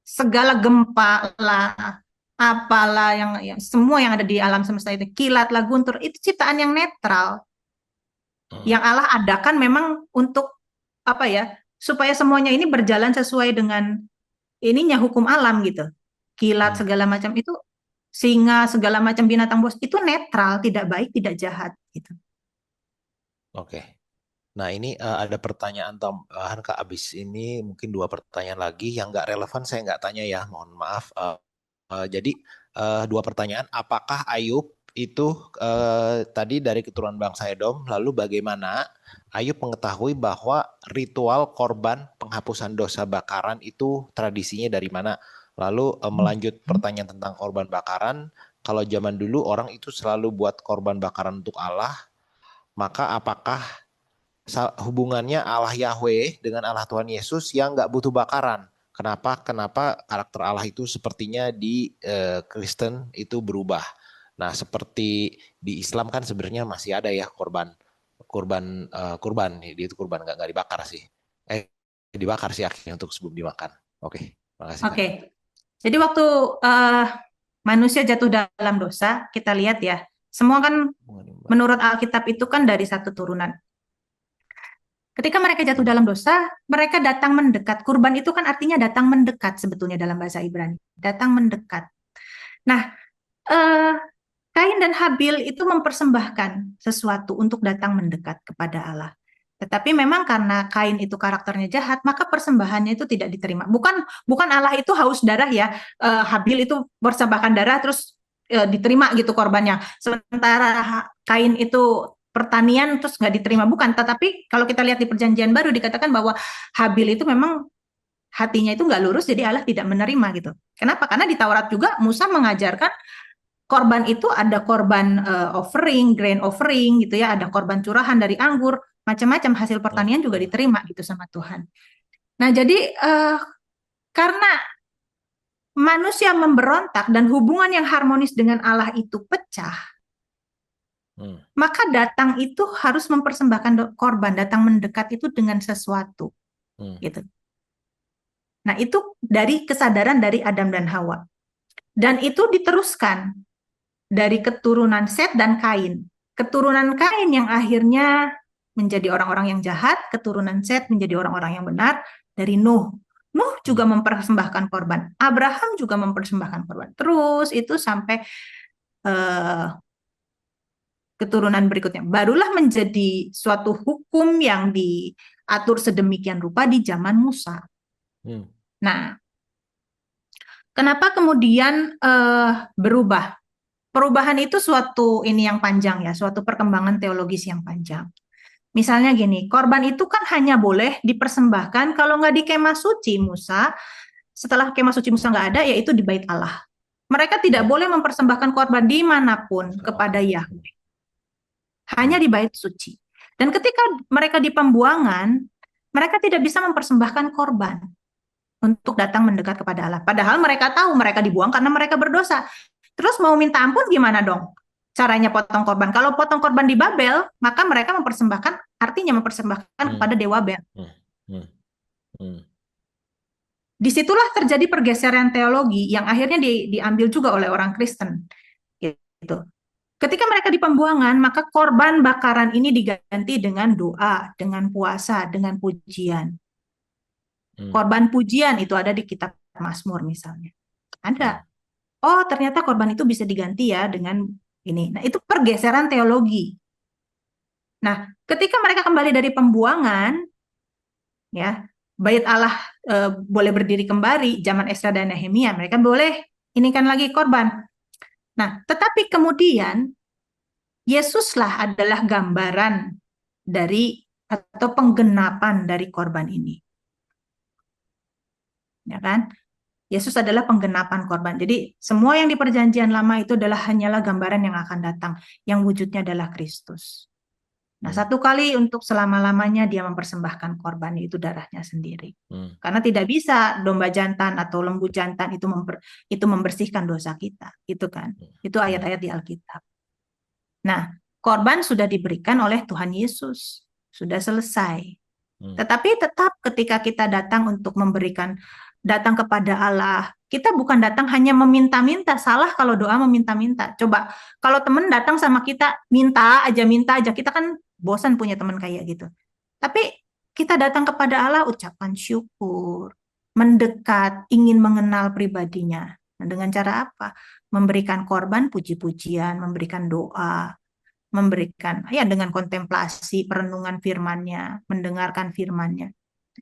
Segala gempa lah, apalah yang semua yang ada di alam semesta itu, kilat lah, guntur, itu ciptaan yang netral. Hmm. Yang Allah adakan memang untuk apa ya? Supaya semuanya ini berjalan sesuai dengan ininya hukum alam gitu. Kilat Hmm. segala macam itu, singa segala macam binatang buas itu netral, tidak baik, tidak jahat gitu. Oke. Nah ini ada pertanyaan tambahan Kak abis ini mungkin dua pertanyaan lagi yang nggak relevan saya nggak tanya ya mohon maaf. Jadi dua pertanyaan. Apakah Ayub itu tadi dari keturunan bangsa Edom? Lalu bagaimana Ayub mengetahui bahwa ritual korban penghapusan dosa bakaran itu tradisinya dari mana? Lalu melanjut pertanyaan tentang korban bakaran. Kalau zaman dulu orang itu selalu buat korban bakaran untuk Allah, maka apakah hubungannya Allah Yahweh dengan Allah Tuhan Yesus yang nggak butuh bakaran? Kenapa? Kenapa karakter Allah itu sepertinya di Kristen itu berubah? Nah, seperti di Islam kan sebenarnya masih ada ya korban, kurban, dia itu kurban nggak dibakar sih. Dibakar sih akhirnya untuk sebelum dimakan. Oke, makasih Kak. Oke, jadi waktu eh, manusia jatuh dalam dosa, kita lihat ya, semua kan menurut Alkitab itu kan dari satu turunan. Ketika mereka jatuh Hmm. dalam dosa, mereka datang mendekat. Kurban itu kan artinya datang mendekat sebetulnya dalam bahasa Ibrani. Datang mendekat. Nah, eh, Kain dan Habil itu mempersembahkan sesuatu untuk datang mendekat kepada Allah. Tetapi memang karena Kain itu karakternya jahat, maka persembahannya itu tidak diterima. Bukan bukan Allah itu haus darah ya. Habil itu persembahkan darah terus diterima gitu korbannya. Sementara Kain itu pertanian terus nggak diterima, bukan. Tetapi kalau kita lihat di Perjanjian Baru dikatakan bahwa Habil itu memang hatinya itu nggak lurus, jadi Allah tidak menerima gitu. Kenapa? Karena di Taurat juga Musa mengajarkan korban itu ada korban offering, grain offering gitu ya, ada korban curahan dari anggur, macam-macam hasil Hmm. pertanian juga Hmm. diterima gitu sama Tuhan. Nah, jadi karena manusia memberontak dan hubungan yang harmonis dengan Allah itu pecah, Hmm. maka datang itu harus mempersembahkan korban, datang mendekat itu dengan sesuatu Hmm. gitu. Nah, itu dari kesadaran dari Adam dan Hawa. Dan itu diteruskan dari keturunan Set dan Kain. Keturunan Kain yang akhirnya menjadi orang-orang yang jahat, keturunan Set menjadi orang-orang yang benar dari Nuh. Nuh Hmm. juga mempersembahkan korban. Abraham juga mempersembahkan korban. Terus itu sampai eh, keturunan berikutnya. Barulah menjadi suatu hukum yang diatur sedemikian rupa di zaman Musa. Hmm. Nah, kenapa kemudian berubah? Perubahan itu suatu ini yang panjang ya, suatu perkembangan teologis yang panjang. Misalnya gini, korban itu kan hanya boleh dipersembahkan kalau nggak di kemah suci Musa. Setelah kemah suci Musa nggak ada, yaitu di bait Allah. Mereka tidak Hmm. boleh mempersembahkan korban dimanapun kepada Oke. Yahweh, Hmm. hanya di bait suci. Dan ketika mereka di pembuangan, mereka tidak bisa mempersembahkan korban untuk datang mendekat kepada Allah. Padahal mereka tahu mereka dibuang karena mereka berdosa. Terus mau minta ampun gimana dong? Caranya potong korban. Kalau potong korban di Babel, maka mereka mempersembahkan, artinya mempersembahkan Hmm. kepada Dewa Bel. Hmm. Hmm. Hmm. Disitulah terjadi pergeseran teologi yang akhirnya diambil juga oleh orang Kristen. Gitu. Ketika mereka di pembuangan, maka korban bakaran ini diganti dengan doa, dengan puasa, dengan pujian. Hmm. Korban pujian itu ada di kitab Mazmur misalnya. Ada. Hmm. Oh, ternyata korban itu bisa diganti ya dengan ini. Nah, itu pergeseran teologi. Nah, ketika mereka kembali dari pembuangan, ya, bait Allah boleh berdiri kembali, zaman Esra dan Nehemia, mereka boleh ini kan lagi korban. Nah, tetapi kemudian Yesuslah adalah gambaran dari atau penggenapan dari korban ini, ya kan? Yesus adalah penggenapan korban. Jadi semua yang di perjanjian lama itu adalah hanyalah gambaran yang akan datang, yang wujudnya adalah Kristus. Nah, Hmm. satu kali untuk selama-lamanya dia mempersembahkan korban itu darahnya sendiri. Hmm. Karena tidak bisa domba jantan atau lembu jantan itu membersihkan dosa kita, itu kan. Itu Hmm. ayat-ayat di Alkitab. Nah, korban sudah diberikan oleh Tuhan Yesus, sudah selesai. Hmm. Tetapi tetap ketika kita datang untuk memberikan, datang kepada Allah, kita bukan datang hanya meminta-minta. Salah kalau doa meminta-minta. Coba kalau teman datang sama kita minta aja, kita kan bosan punya teman kayak gitu. Tapi kita datang kepada Allah ucapan syukur, mendekat, ingin mengenal pribadinya. Nah, dengan cara apa? Memberikan korban puji-pujian, memberikan doa, memberikan ya dengan kontemplasi, perenungan firman-Nya, mendengarkan firman-Nya.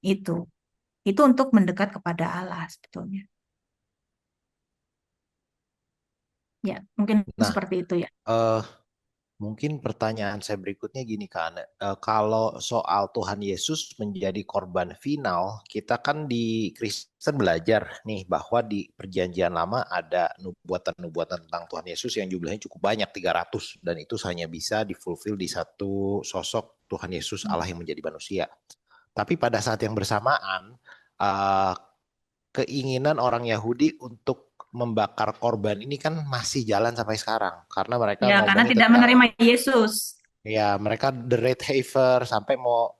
Itu. Itu untuk mendekat kepada Allah sebetulnya. Ya, mungkin Nah, seperti itu ya. eh mungkin pertanyaan saya berikutnya gini kan, kalau soal Tuhan Yesus menjadi korban final, kita kan di Kristen belajar nih bahwa di Perjanjian Lama ada nubuatan-nubuatan tentang Tuhan Yesus yang jumlahnya cukup banyak 300 dan itu hanya bisa difulfill di satu sosok Tuhan Yesus Allah yang menjadi manusia. Tapi pada saat yang bersamaan, eh, keinginan orang Yahudi untuk membakar korban ini kan masih jalan sampai sekarang karena mereka Ya, karena ngomongin tidak tentang menerima Yesus. ya mereka the Red Heifer sampai mau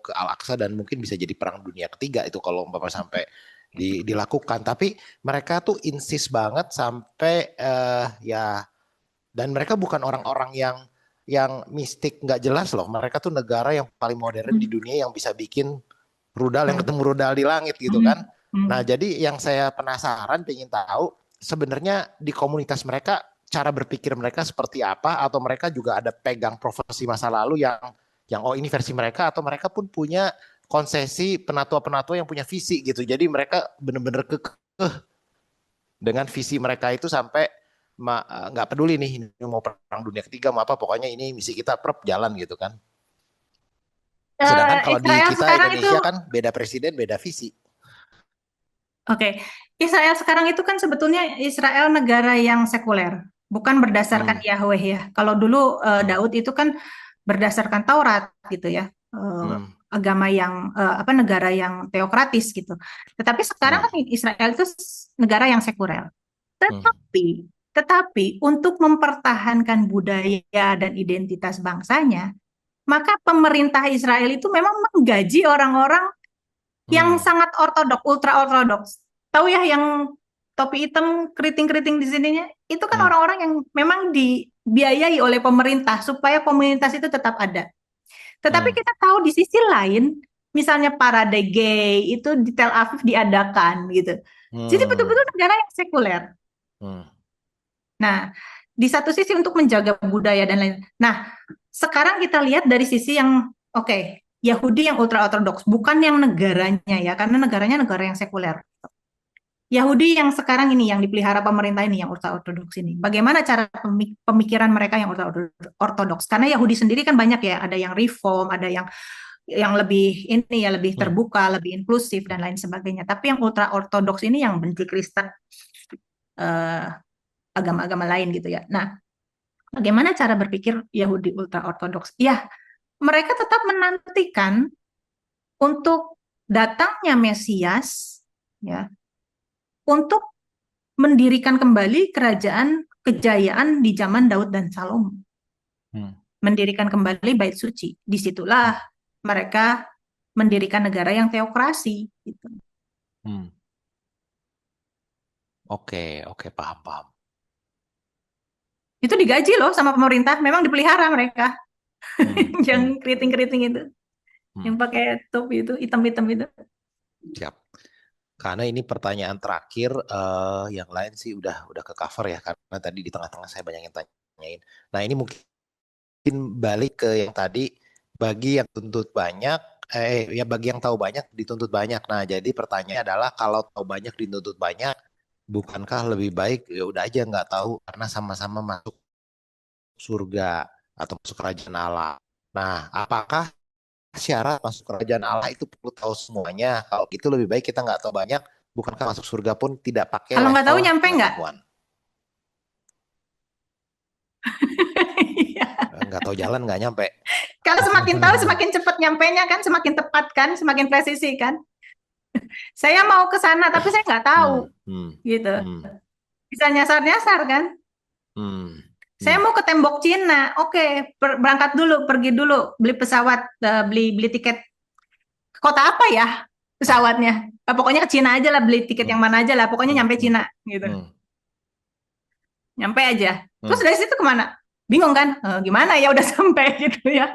ke Al-Aqsa dan mungkin bisa jadi perang dunia ketiga itu kalau umpama sampai dilakukan. Tapi mereka tuh insist banget sampai ya dan mereka bukan orang-orang yang mistik nggak jelas loh. Mereka tuh negara yang paling modern di Hmm. dunia yang bisa bikin rudal yang Hmm. ketemu rudal di langit gitu Hmm. kan. Nah, Hmm. jadi yang saya penasaran pengen tahu sebenarnya di komunitas mereka cara berpikir mereka seperti apa atau mereka juga ada pegang profesi masa lalu yang oh ini versi mereka atau mereka pun punya konsesi penatua-penatua yang punya visi gitu. Jadi mereka benar-benar kekeh dengan visi mereka itu sampai nggak peduli nih ini mau perang dunia ketiga mau apa pokoknya ini misi kita prep jalan gitu kan. Sedangkan kalau di Israel kita sekarang itu, Indonesia kan beda presiden beda visi. oke, Israel sekarang itu kan sebetulnya Israel negara yang sekuler, bukan berdasarkan Hmm. Yahweh ya. Kalau dulu Hmm. Daud itu kan berdasarkan Taurat gitu ya, Hmm. agama yang apa negara yang teokratis gitu. Tetapi sekarang Hmm. kan Israel itu negara yang sekuler. Hmm. Tetapi untuk mempertahankan budaya dan identitas bangsanya, maka pemerintah Israel itu memang menggaji orang-orang yang Hmm. sangat ortodok, ultra ortodoks. Tahu ya yang topi hitam keriting-keriting di sininya? Itu kan Hmm. orang-orang yang memang dibiayai oleh pemerintah supaya komunitas itu tetap ada. Tetapi Hmm. kita tahu di sisi lain, misalnya parade gay itu di Tel Aviv diadakan gitu. Jadi Hmm. betul-betul negara yang sekuler. Hmm. Nah, di satu sisi untuk menjaga budaya dan lain. Nah, sekarang kita lihat dari sisi yang oke, Yahudi yang ultra ortodoks, bukan yang negaranya ya, karena negaranya negara yang sekuler. Yahudi yang sekarang ini yang dipelihara pemerintah ini yang ultra ortodoks ini. Bagaimana cara pemikiran mereka yang ultra ortodoks? Karena Yahudi sendiri kan banyak ya, ada yang reform, ada yang lebih ini ya lebih Hmm. terbuka, lebih inklusif dan lain sebagainya. Tapi yang ultra ortodoks ini yang benci Kristen, eh, agama-agama lain gitu ya. Nah, bagaimana cara berpikir Yahudi ultra ortodoks? Ya, mereka tetap menantikan untuk datangnya Mesias, ya, untuk mendirikan kembali kerajaan kejayaan di zaman Daud dan Salomo, Hmm. mendirikan kembali bait suci. Disitulah Hmm. mereka mendirikan negara yang teokrasi. Gitu. Hmm. Oke, oke, paham, paham. Itu digaji loh sama pemerintah, memang dipelihara mereka Hmm. Hmm. yang keriting-keriting itu, Hmm. yang pakai top itu, hitam-hitam itu. Siap. Karena ini pertanyaan terakhir, yang lain sih udah ke cover ya, karena tadi di tengah-tengah saya banyak yang tanyain. Nah ini mungkin balik ke yang tadi, bagi yang tuntut banyak, ya bagi yang tahu banyak dituntut banyak. Nah jadi pertanyaannya adalah kalau tahu banyak dituntut banyak, bukankah lebih baik ya udah aja nggak tahu karena sama-sama masuk surga atau masuk kerajaan Allah. Nah apakah syarat masuk kerajaan Allah itu perlu tahu semuanya? Kalau gitu lebih baik kita nggak tahu banyak, bukankah masuk surga pun tidak pakai Kalau nggak tahu level nyampe nggak? pengetahuan? Iya. Nggak tahu jalan nggak nyampe. Kalau semakin tahu semakin cepat nyampainya kan, semakin tepat kan, semakin presisi kan. Saya mau ke sana tapi saya nggak tahu Hmm, hmm, gitu. hmm, Bisa nyasar-nyasar kan. hmm, Saya hmm, mau ke tembok Cina. Oke, berangkat dulu, pergi dulu, beli pesawat, beli beli tiket ke kota apa ya pesawatnya. Pokoknya ke Cina aja lah, beli tiket hmm, yang mana aja lah, pokoknya hmm, nyampe hmm, Cina gitu. hmm, Nyampe aja. Terus hmm, dari situ kemana? Bingung kan? Gimana ya udah sampai gitu ya.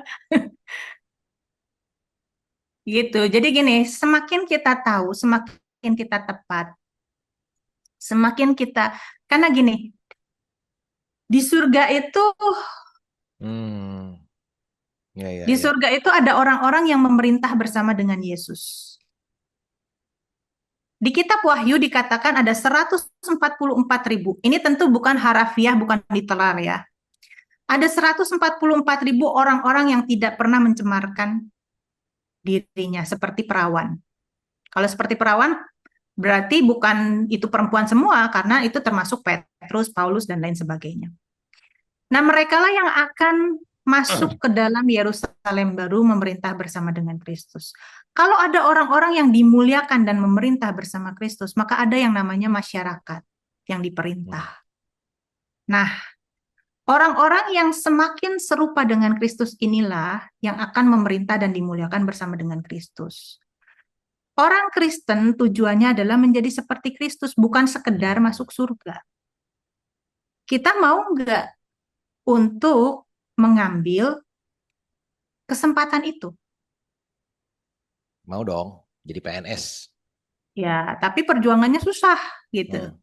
Gitu. Jadi gini, semakin kita tahu, semakin kita tepat, semakin kita karena gini, di surga itu hmm. Ya, ya, di ya. surga itu ada orang-orang yang memerintah bersama dengan Yesus. Di kitab Wahyu dikatakan ada 144.000. Ini tentu bukan harafiah, bukan literal ya. Ada 144.000 orang-orang yang tidak pernah mencemarkan dirinya seperti perawan. Kalau seperti perawan berarti bukan itu perempuan semua karena itu termasuk Petrus, Paulus dan lain sebagainya. Nah, mereka lah yang akan masuk ke dalam Yerusalem baru memerintah bersama dengan Kristus. Kalau ada orang-orang yang dimuliakan dan memerintah bersama Kristus, maka ada yang namanya masyarakat yang Hmm, diperintah. Nah, orang-orang yang semakin serupa dengan Kristus inilah yang akan memerintah dan dimuliakan bersama dengan Kristus. Orang Kristen tujuannya adalah menjadi seperti Kristus, bukan sekedar hmm. masuk surga. Kita mau nggak untuk mengambil kesempatan itu? Mau dong jadi PNS. Ya, tapi perjuangannya susah gitu.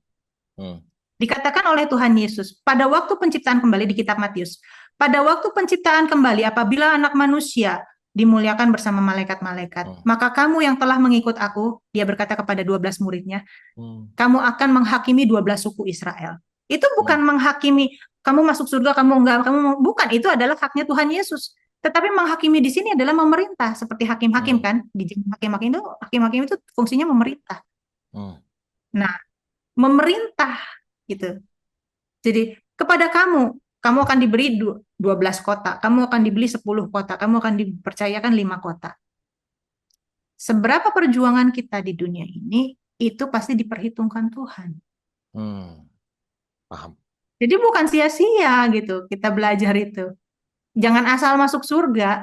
Hmm, hmm, Dikatakan oleh Tuhan Yesus, pada waktu penciptaan kembali di kitab Matius, pada waktu penciptaan kembali apabila anak manusia dimuliakan bersama malaikat-malaikat, hmm, maka kamu yang telah mengikut aku, dia berkata kepada 12 muridnya, hmm, kamu akan menghakimi 12 suku Israel. Itu hmm, bukan menghakimi, kamu masuk surga, kamu enggak, bukan, itu adalah haknya Tuhan Yesus. Tetapi menghakimi di sini adalah memerintah, seperti hakim-hakim hmm, kan, di hakim-hakim itu fungsinya memerintah. hmm, Nah, memerintah gitu. Jadi kepada kamu akan diberi 12 kota, kamu akan dibeli 10 kota, kamu akan dipercayakan 5 kota. Seberapa perjuangan kita di dunia ini, itu pasti diperhitungkan Tuhan. hmm. Paham. Jadi bukan sia-sia gitu kita belajar itu. Jangan asal masuk surga.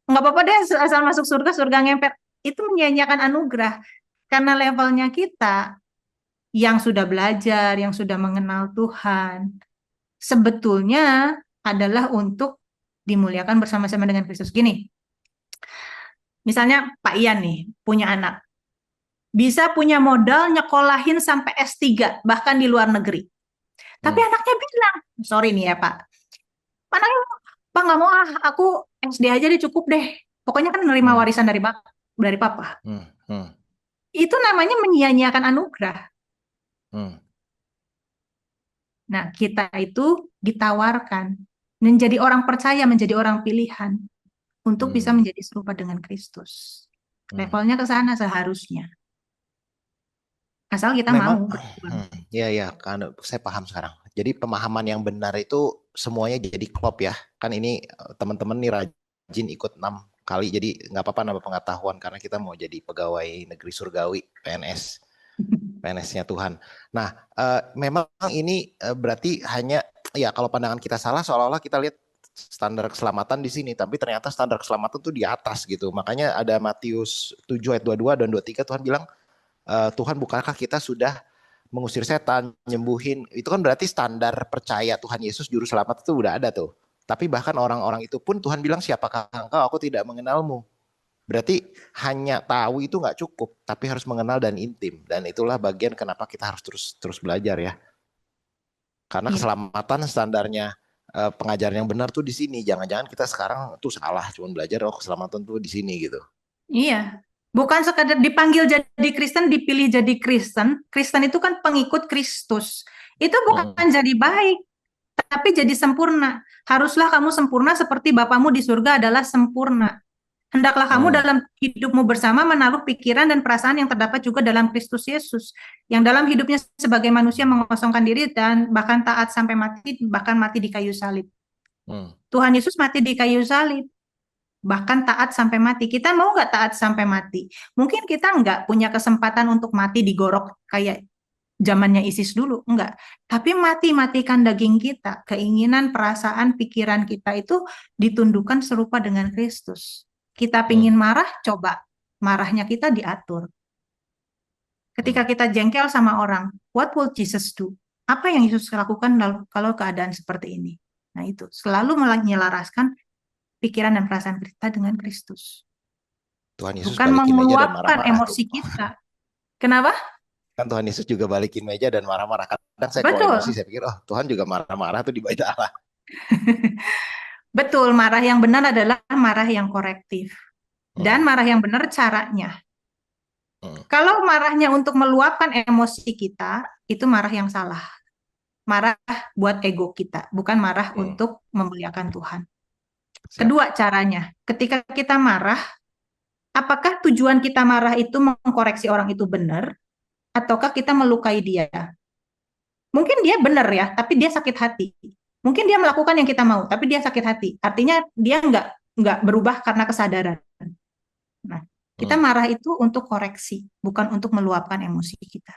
Nggak apa-apa deh asal masuk surga, surga ngempet. Itu menyia-nyiakan anugerah. Karena levelnya kita yang sudah belajar, yang sudah mengenal Tuhan, sebetulnya adalah untuk dimuliakan bersama-sama dengan Kristus. Gini, Misalnya Pak Ian nih, punya anak. Bisa punya modal nyekolahin sampai S3, bahkan di luar negeri. Tapi Hmm. anaknya bilang, sorry nih ya Pak, anaknya, Pak nggak mau ah, aku SD aja deh cukup deh. Pokoknya kan nerima Hmm. warisan dari papa. Hmm. Hmm. Itu namanya menyia-nyiakan anugerah. Hmm. Nah, kita itu ditawarkan menjadi orang percaya, menjadi orang pilihan untuk bisa Hmm. menjadi serupa dengan Kristus. Hmm. Levelnya ke sana seharusnya. Asal kita mau Memang, berjuang. ya ya, kan saya paham sekarang. Jadi pemahaman yang benar itu semuanya jadi klop ya. Kan ini teman-teman nih rajin ikut 6 kali, jadi nggak apa-apa nambah pengetahuan karena kita mau jadi pegawai negeri surgawi, PNS, PNS-nya Tuhan. Nah, memang ini berarti hanya ya kalau pandangan kita salah seolah-olah kita lihat standar keselamatan di sini, tapi ternyata standar keselamatan tuh di atas gitu. Makanya ada Matius 7 ayat 22 dan 23 Tuhan bilang, Tuhan bukankah kita sudah mengusir setan, nyembuhin, itu kan berarti standar percaya Tuhan Yesus juru selamat itu udah ada tuh. Tapi bahkan orang-orang itu pun Tuhan bilang, siapakah engkau, aku tidak mengenalmu. Berarti hanya tahu itu nggak cukup, tapi harus mengenal dan intim. Dan itulah bagian kenapa kita harus terus terus belajar ya. Karena Iya. keselamatan standarnya pengajaran yang benar tuh di sini. Jangan-jangan kita sekarang tuh salah, cuma belajar oh keselamatan tuh di sini gitu. Iya. Bukan sekadar dipanggil jadi Kristen, dipilih jadi Kristen. Kristen itu kan pengikut Kristus. Itu Hmm. bukan jadi baik, tapi jadi sempurna. Haruslah kamu sempurna seperti Bapamu di surga adalah sempurna. Hendaklah kamu Hmm. dalam hidupmu bersama menaruh pikiran dan perasaan yang terdapat juga dalam Kristus Yesus, yang dalam hidupnya sebagai manusia mengosongkan diri dan bahkan taat sampai mati, bahkan mati di kayu salib. Hmm. Tuhan Yesus mati di kayu salib, bahkan taat sampai mati. Kita mau nggak taat sampai mati? Mungkin kita nggak punya kesempatan untuk mati digorok kayak zamannya ISIS dulu, enggak. Tapi matikan daging kita, keinginan, perasaan, pikiran kita itu ditundukkan serupa dengan Kristus. Kita Hmm. pingin marah, coba marahnya kita diatur. Hmm. Ketika kita jengkel sama orang, what will Jesus do? Apa yang Yesus lakukan kalau keadaan seperti ini? Nah itu, selalu menyelaraskan pikiran dan perasaan kita dengan Kristus. Tuhan Yesus Bukan balikin meja dan mengeluapkan marah-marah tuh. emosi kita. Kenapa? Kan Tuhan Yesus juga balikin meja dan marah-marah. Kadang saya kalau emosi Betul. saya pikir, oh Tuhan juga marah-marah tuh di bait Allah. Betul, marah yang benar adalah marah yang korektif. Dan Hmm. marah yang benar caranya. Hmm. Kalau marahnya untuk meluapkan emosi kita, itu marah yang salah. Marah buat ego kita, bukan marah Hmm. untuk memuliakan Tuhan. Siap. Kedua caranya, ketika kita marah, apakah tujuan kita marah itu mengkoreksi orang itu benar, ataukah kita melukai dia? Mungkin dia benar ya, tapi dia sakit hati. Mungkin dia melakukan yang kita mau, tapi dia sakit hati. Artinya dia nggak berubah karena kesadaran. Nah, kita Hmm. marah itu untuk koreksi, bukan untuk meluapkan emosi kita.